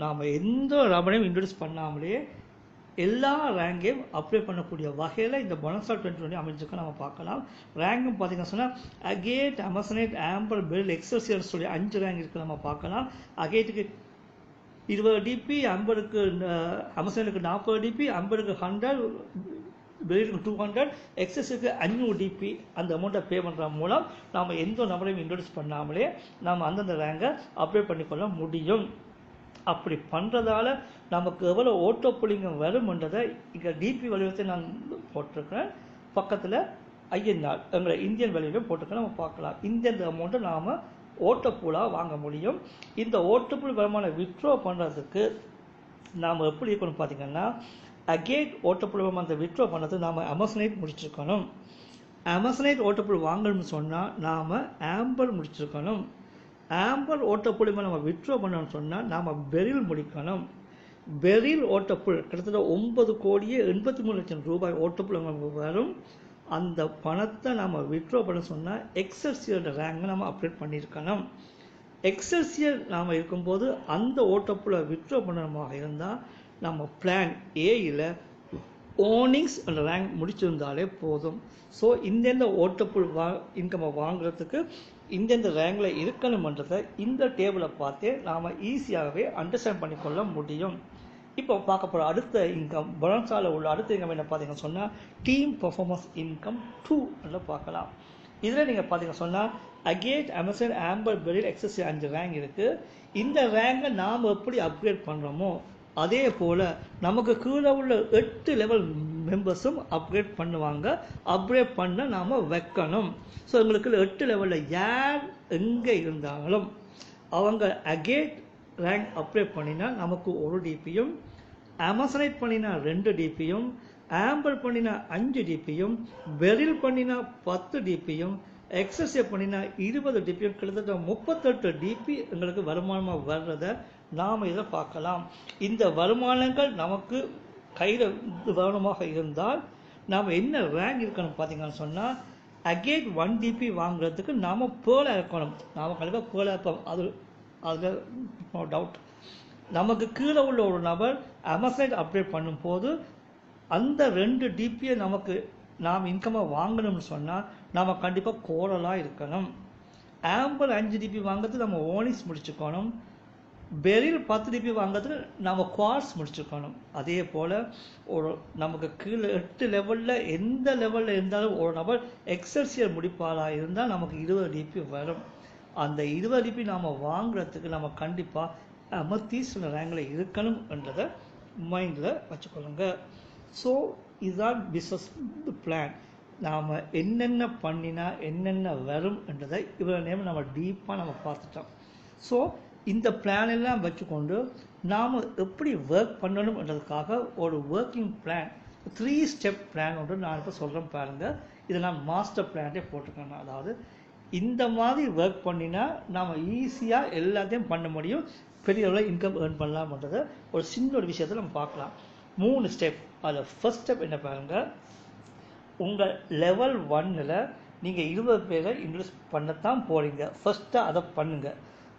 நாம் எந்த ஒரு நபரையும் இன்ட்ரடியூஸ் பண்ணாமலே எல்லா ரேங்கையும் அப்டேட் பண்ணக்கூடிய வகையில் இந்த போனன்ஸா 2020 அமைஞ்சிருக்க நம்ம பார்க்கலாம். ரேங்கும் பார்த்தீங்கன்னா சொன்னால் அகேட், அமசனேட், ஆம்பர், பெரில், எக்ஸல்சியர் சொல்லி 5 ரேங்க் இருக்குது நம்ம பார்க்கலாம். அகேட்டுக்கு 20 டிபி, அம்பருக்கு அமசனுக்கு 40 டிபி, அம்பருக்கு 100, பெரிலுக்கு 200, எக்ஸஸுக்கு 500 டிபி. அந்த அமௌண்ட்டை பே பண்ணுற மூலம் நாம் எந்த நபரையும் இன்ட்ரடியூஸ் பண்ணாமலே நாம் அந்தந்த ரேங்கை அப்டேட் பண்ணிக்கொள்ள முடியும். அப்படி பண்ணுறதால நமக்கு எவ்வளோ ஓட்டோ புல்லிங்கம் வரும்ன்றதை இங்கே டிபி வடிவத்தை நான் போட்டிருக்கிறேன். பக்கத்தில் ஐஎன்ஆர் எங்களை இந்தியன் வேல்யூலையும் போட்டிருக்கேன், நம்ம பார்க்கலாம். இந்த அமௌண்ட்டை நாம் ஓட்டோ பூலாக வாங்க முடியும். இந்த ஓட்டோ பூல் வருமானம் வித்ட்ரா பண்ணுறதுக்கு நாம் எப்படி இருக்கணும் பார்த்தீங்கன்னா அகேட் ஓட்டோ பூல் வருமானத்தை வித்ட்ரா பண்ணுறதுக்கு நாம் அமசனைட் முடிச்சிருக்கணும். அமசனைட் ஓட்டோ பூல் வாங்கணும்னு சொன்னால் நாம் ஆம்பர் முடிச்சிருக்கணும். ஆம்பர் ஓட்டப்புல் நம்ம வித்ட்ரா பண்ணணும்னு சொன்னால் நாம் பெரில் முடிக்கணும். பெரில் ஓட்டப்புல் கிட்டத்தட்ட 9,83,00,000 ரூபாய் ஓட்டப்புல் நமக்கு வரும். அந்த பணத்தை நாம் வித்ட்ரா பண்ண சொன்னால் எக்ஸல்சியர் ரேங்கை நம்ம அப்டேட் பண்ணியிருக்கணும். எக்ஸல்சியர் நாம் இருக்கும்போது அந்த ஓட்டப்புலை வித்ட்ரா பண்ணணுமாக இருந்தால் நம்ம பிளான் ஏயில் ஓர்னிங்ஸ் அந்த ரேங்க் முடிச்சிருந்தாலே போதும். ஸோ இந்த ஓட்டப்புல் இன்கம்மை வாங்குறதுக்கு இந்தந்த ரேங்கில் இருக்கணுமன்றதை இந்த டேபிளை பார்த்தே நாம் ஈஸியாகவே அண்டர்ஸ்டாண்ட் பண்ணிக்கொள்ள முடியும். இப்போ பார்க்க போகிற அடுத்த இன்கம் பலன்ஸால் உள்ள அடுத்த இன்கம் என்ன பார்த்தீங்கன்னு சொன்னால் டீம் பர்ஃபார்மன்ஸ் இன்கம் 2 பார்க்கலாம். இதில் நீங்கள் பார்த்தீங்கன்னு சொன்னால் அகேட் அமேசான் ஆம்பர் பெரில் எக்ஸஸ் 5 ரேங்க் இருக்குது. இந்த ரேங்கை நாம் எப்படி அப்கிரேட் பண்ணுறோமோ அதே போல் நமக்கு கீழே உள்ள 8 லெவல் மெம்பர்ஸும் அப்கிரேட் பண்ணுவாங்க. அப்கிரேட் பண்ண நாம் வைக்கணும். ஸோ எங்களுக்கு 8 லெவலில் யார் எங்கே இருந்தாலும் அவங்க அகேட் ரேங்க் அப்கிரேட் பண்ணினா நமக்கு 1 டிபியும், அமேசனைட் பண்ணினா 2 டிபியும், ஆம்பர் பண்ணினா 5 டிபியும், பெரில் பண்ணினா 10 டிபியும், எக்ஸஸ்ஏ பண்ணினா 20 டிபியும், கிட்டத்தட்ட 38 டிபி எங்களுக்கு வருமானமாக வர்றதை நாம் இதை பார்க்கலாம். இந்த வருமானங்கள் நமக்கு கையில் வருமானமாக இருந்தால் நாம் என்ன ரேங்க் இருக்கணும் பார்த்தீங்கன்னு சொன்னால் அகேட் 1 டிபி வாங்குறதுக்கு நாம் பேர்ல இருக்கணும். நாம் கண்டிப்பாக பேர்ல இருப்போம். அதில் நோ டவுட். நமக்கு கீழே உள்ள ஒரு நபர் அமேசான் அப்டேட் பண்ணும்போது அந்த 2 டிபியை நாம் இன்கமாக வாங்கணும்னு சொன்னால் நாம் கண்டிப்பாக கோரலாக இருக்கணும். ஆம்பர் 5 டிபி வாங்கிறதுக்கு நம்ம ஓனிஸ் முடிச்சுக்கணும். பெரில் 10 டிபி வாங்கிறதுக்கு நம்ம குவார்ட்ஸ் முடிச்சுக்கணும். அதே போல் நமக்கு கீழே 8 லெவலில் எந்த லெவலில் இருந்தாலும் ஒரு நபர் எக்ஸல்சியர் முடிப்பாளாக இருந்தால் நமக்கு 20 டிபி வரும். அந்த 20 டிபி நாம் வாங்குறதுக்கு நம்ம கண்டிப்பாக அமர்த்தீஸ்வர ரேங்கில் இருக்கணும் என்றதை மைண்டில் வச்சுக்கொள்ளுங்க. ஸோ இதுதான் பிஸ்னஸ் பிளான். நாம் என்னென்ன பண்ணினா என்னென்ன வரும் என்றதை இவ்வளோ நேரம் நம்ம டீப்பாக பார்த்துட்டோம். ஸோ இந்த பிளான் எல்லாம் வச்சுக்கொண்டு நாம் எப்படி ஒர்க் பண்ணணும் என்றதுக்காக ஒரு ஒர்க்கிங் பிளான் 3 ஸ்டெப் பிளான் ஒன்று நான் இப்போ சொல்கிறேன் பாருங்கள். இதை நான் மாஸ்டர் பிளான்ட்டே போட்டிருக்கேன். அதாவது இந்த மாதிரி ஒர்க் பண்ணினா நாம் ஈஸியாக எல்லாத்தையும் பண்ண முடியும், பெரிய அளவில் இன்கம் ஏர்ன் பண்ணலாம்ன்றதை ஒரு சின்ன ஒரு விஷயத்தை நம்ம பார்க்கலாம். 3 ஸ்டெப். அதில் ஃபர்ஸ்ட் ஸ்டெப் என்ன பாருங்கள், உங்கள் லெவல் 1ல் நீங்கள் 20 பேரை இன்ட்ரடியூஸ் பண்ணத்தான் போகிறீங்க. ஃபஸ்ட்டாக அதை பண்ணுங்கள்.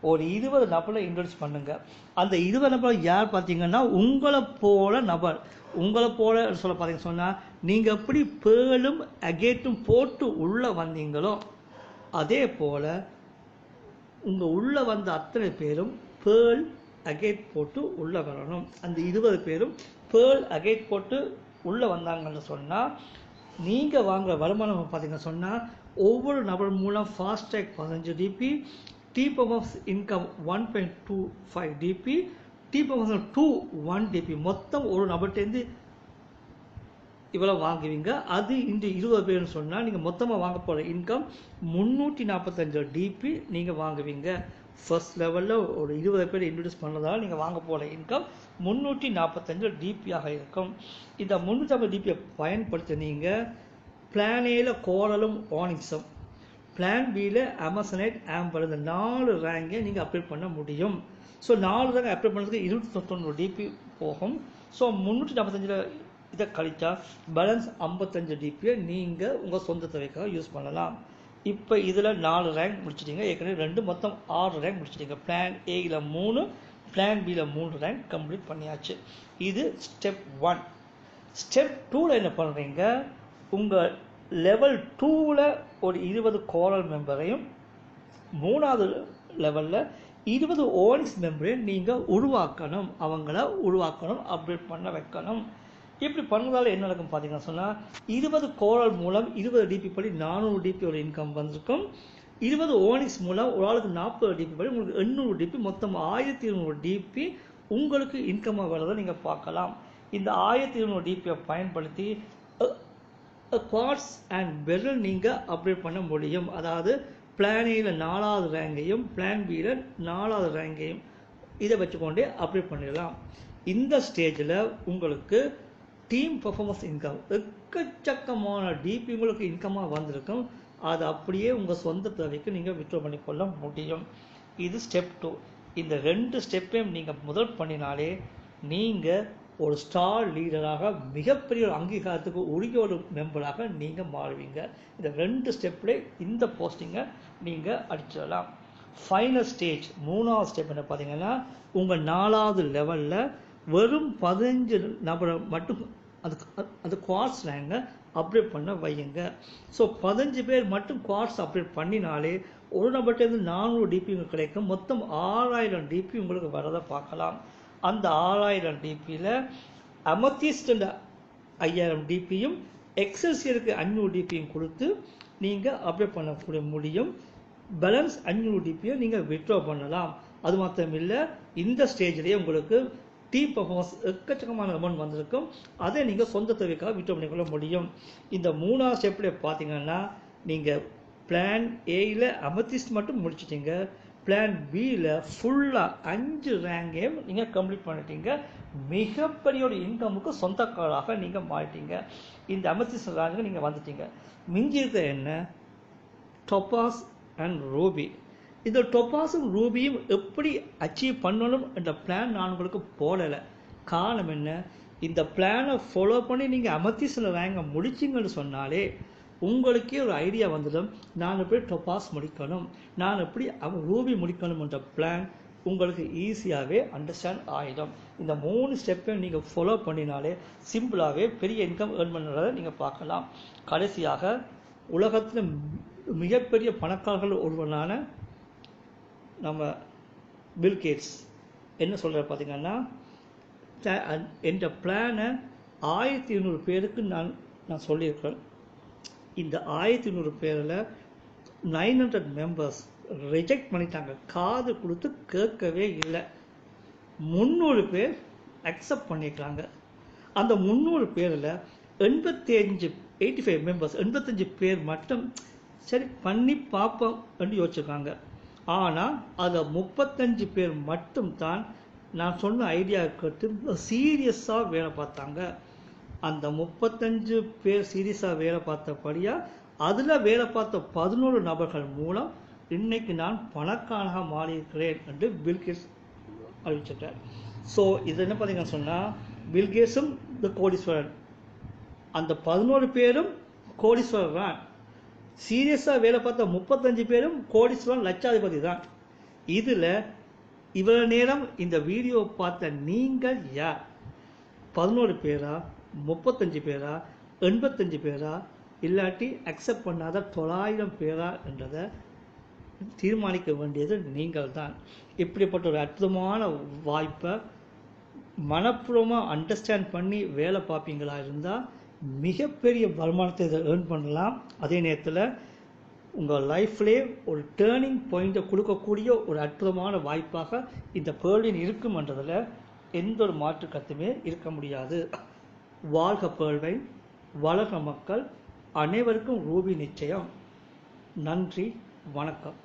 ஒரு 20 நபரை இன்ட்ரடியூஸ் பண்ணுங்கள். அந்த 20 நபர் யார் பார்த்தீங்கன்னா உங்களை போல நபர். உங்களை போல சொல்ல பார்த்தீங்கன்னு சொன்னால் நீங்கள் எப்படி பேர்லும் அகேட்டும் போட்டு உள்ளே வந்தீங்களோ அதே போல் உங்கள் உள்ளே வந்த அத்தனை பேரும் பேர்ல் அகேட் போட்டு உள்ளே வரணும். அந்த 20 பேரும் பேர்ல் அகேட் போட்டு உள்ளே வந்தாங்கன்னு சொன்னால் நீங்கள் வாங்குகிற வருமானம் பார்த்தீங்கன்னு சொன்னால் ஒவ்வொரு நபர் மூலம் fast track 15 DP, T performance income 1.25 DP, T performance 1 DP, மொத்தம் ஒரு நபர்கிட்டேருந்து இவ்வளோ வாங்குவீங்க. அது இந்த 20 பேர்னு சொன்னால் நீங்கள் மொத்தமாக வாங்க போகிற இன்கம் 345 டிபி நீங்கள் வாங்குவீங்க. ஃபர்ஸ்ட் லெவலில் ஒரு 20 பேர் இன்ட்ரடியூஸ் பண்ணதால் நீங்கள் வாங்க போகிற இன்கம் 345 டிபியாக இருக்கும். இந்த 350 டிபியை பயன்படுத்த நீங்கள் பிளான் ஏல கோரலும் ஓனிக்ஸும், பிளான் பியில் அமேசனைட் ஆம்பர் இந்த 4 ரேங்கை நீங்கள் அப்டேட் பண்ண முடியும். ஸோ 4 ரேங்க் அப்டேட் பண்ணுறதுக்கு 299 டிபி போகும். ஸோ 345 இதை கழித்தா பேலன்ஸ் 55 டிபியை நீங்கள் உங்கள் சொந்த தேவைக்காக யூஸ் பண்ணலாம். இப்போ இதில் 4 ரேங்க் முடிச்சிட்டிங்க. ஏற்கனவே 2 மொத்தம் 6 ரேங்க் முடிச்சிட்டிங்க. பிளான் ஏயில் 3, பிளான் பியில் 3 ரேங்க் கம்ப்ளீட் பண்ணியாச்சு. இது ஸ்டெப் 1. ஸ்டெப் 2ல் என்ன பண்ணுறீங்க, உங்கள் லெவல் 2ல் ஒரு 20 கோரல் மெம்பரையும் 3வது லெவலில் 20 ஓனிக்ஸ் மெம்பரையும் நீங்கள் உருவாக்கணும். அவங்கள உருவாக்கணும், அப்டேட் பண்ண வைக்கணும். இப்படி பண்ணுறதால என்ன நடக்கும் பார்த்தீங்கன்னா சொன்னால் 20 கோரல் மூலம் 20 டிபி படி 400 டிபி ஒரு இன்கம் வந்திருக்கும். 20 ஓனிக்ஸ் மூலம் ஒரு ஆளுக்கு 40 டிபி படி உங்களுக்கு 800 டிபி, மொத்தம் 1200 டிபி உங்களுக்கு இன்கமாக வர்றதை நீங்கள் பார்க்கலாம். இந்த 1200 டிபியை பயன்படுத்தி குவார்ட்ஸ் அண்ட் பெரில் நீங்கள் அப்டேட் பண்ண முடியும். அதாவது பிளான் ஏயில் 4வது ரேங்கையும் பிளான் பியில் 4வது ரேங்கையும் இதை வச்சுக்கொண்டே அப்டேட் பண்ணிடலாம். இந்த ஸ்டேஜில் உங்களுக்கு டீம் பர்ஃபார்மன்ஸ் இன்கம் எக்கச்சக்கமான டிபி உங்களுக்கு இன்கமாக வந்திருக்கும். அது அப்படியே உங்கள் சொந்த தேவைக்கு நீங்கள் வித்ட்ரா பண்ணிக்கொள்ள முடியும். இது ஸ்டெப் 2. இந்த 2 ஸ்டெப்பையும் நீங்கள் முதல் பண்ணினாலே நீங்கள் ஒரு ஸ்டார் லீடராக மிகப்பெரிய ஒரு அங்கீகாரத்துக்கு உரிய ஒரு மெம்பராக நீங்கள் மாறுவீங்க. இந்த 2 ஸ்டெப்ல இந்த போஸ்டிங்கை நீங்கள் அடிச்சிடலாம். ஃபைனல் ஸ்டேஜ் 3வது ஸ்டெப் என்ன பார்த்தீங்கன்னா, உங்கள் 4வது லெவலில் வெறும் 15 நபரை மட்டும் அது குவார்ட்ஸ் ரேங்கை அப்டேட் பண்ண வையுங்க. ஸோ 15 பேர் மட்டும் குவார்ட்ஸ் அப்டேட் பண்ணினாலே ஒரு நபர்கிட்டருந்து 400 டிபி கிடைக்கும். மொத்தம் 6000 டிபி உங்களுக்கு வரதை பார்க்கலாம். அந்த 6000 டிபியில் அமத்திஸ்ட் 5000 டிபியும் எக்ஸல்சியருக்கு 500 டிபியும் கொடுத்து நீங்கள் அப்டேட் பண்ண முடியும். பேலன்ஸ் 500 டிபியை நீங்கள் வித்ட்ரா பண்ணலாம். அது மாத்திரம் இல்லை, இந்த ஸ்டேஜ்லேயே உங்களுக்கு பர்ஃபார்மன்ஸ் எக்கச்சக்கமான அமௌண்ட் வந்திருக்கும். அதை நீங்கள் சொந்த தேவைக்காக வித்ட்ரா பண்ணிக்கொள்ள முடியும். இந்த 3ஆவது ஸ்டெப்பில் பார்த்தீங்கன்னா நீங்கள் பிளான் ஏயில் அமத்திஸ்ட் மட்டும் முடிச்சிட்டிங்க. பிளான் பியில் ஃபுல்லாக 5 ரேங்கையும் நீங்கள் கம்ப்ளீட் பண்ணிட்டீங்க. மிகப்பெரிய ஒரு இன்கமுக்கு சொந்தக்காராக நீங்கள் மாறிட்டீங்க. இந்த அமத்திஸ்ட் ரேங்கு நீங்கள் வந்துட்டீங்க. மிஞ்சி இருக்கிற என்ன? டொபாஸ் அண்ட் ரூபி. இந்த டொபாஸும் ரூபியும் எப்படி அச்சீவ் பண்ணணும் என்ற பிளான் நான் உங்களுக்கு போடலை. காரணம் என்ன? இந்த பிளானை ஃபாலோ பண்ணி நீங்கள் அமத்திஸ்ட் ரேங்கை முடிச்சிங்கன்னு சொன்னாலே உங்களுக்கே ஒரு ஐடியா வந்துடும். நான் எப்படி டொபாஸ் முடிக்கணும், நான் எப்படி ரூபி முடிக்கணும் என்ற பிளான் உங்களுக்கு ஈஸியாகவே அண்டர்ஸ்டாண்ட் ஆகிடும். இந்த 3 ஸ்டெப்பையும் நீங்கள் ஃபாலோ பண்ணினாலே சிம்பிளாகவே பெரிய இன்கம் ஏர்ன் பண்ணுறதை நீங்கள் பார்க்கலாம். கடைசியாக உலகத்தில் மிகப்பெரிய பணக்காரர்கள் ஒருவனான நம்ம பில் கேட்ஸ் என்ன சொல்கிற பார்த்தீங்கன்னா, என்ற பிளானை 1200 பேருக்கு நான் சொல்லியிருக்கிறேன். இந்த 1200 பேரில் 900 மெம்பர்ஸ் ரிஜெக்ட் பண்ணிட்டாங்க. காது கொடுத்து கேட்கவே இல்லை. 300 பேர் அக்செப்ட் பண்ணிக்கிறாங்க. அந்த 300 பேரில் 85 மெம்பர்ஸ் 85 பேர் மட்டும் சரி பண்ணி பார்ப்போம் என்று யோசிச்சிருக்காங்க. ஆனால் அதில் 35 பேர் மட்டும்தான் நான் சொன்ன ஐடியா கேட்டு சீரியஸாக வேலை பார்த்தாங்க. அந்த 35 பேர் சீரியஸாக வேலை பார்த்தபடியாக அதில் வேலை பார்த்த 11 நபர்கள் மூலம் இன்னைக்கு நான் பணக்காரனாக மாறியிருக்கிறேன் என்று பில்கேட்ஸ் அறிவிச்சிட்டார். ஸோ இது என்ன பார்த்தீங்கன்னு சொன்னால், பில்கேட்ஸும் இந்த கோடீஸ்வரன், அந்த 11 பேரும் கோடீஸ்வரர் தான். சீரியஸாக வேலை பார்த்த 35 பேரும் கோடீஸ்வரன் லட்சாதிபதி தான். இதில் இவ்வளவு நேரம் இந்த வீடியோ பார்த்த நீங்கள் யார்? 11 பேரா, 35 பேரா, 85 பேரா, இல்லாட்டி அக்செப்ட் பண்ணாத 900 பேரா என்றதை தீர்மானிக்க வேண்டியது நீங்கள் தான். இப்படிப்பட்ட ஒரு அற்புதமான வாய்ப்பை மனப்பூர்வமாக அண்டர்ஸ்டாண்ட் பண்ணி வேலை பார்ப்பீங்களா இருந்தால் மிகப்பெரிய வருமானத்தை இதை ஏர்ன் பண்ணலாம். அதே நேரத்தில் உங்கள் லைஃப்லேயே ஒரு டேர்னிங் பாயிண்ட்டை கொடுக்கக்கூடிய ஒரு அற்புதமான வாய்ப்பாக இந்த பேர்லின் இருக்கும்ன்றதில் எந்த ஒரு மாற்று கருத்துமே இருக்க முடியாது. வாழ்க பேர்ல்வைன், வளர்க மக்கள், அனைவருக்கும் ரூபி நிச்சயம். நன்றி, வணக்கம்.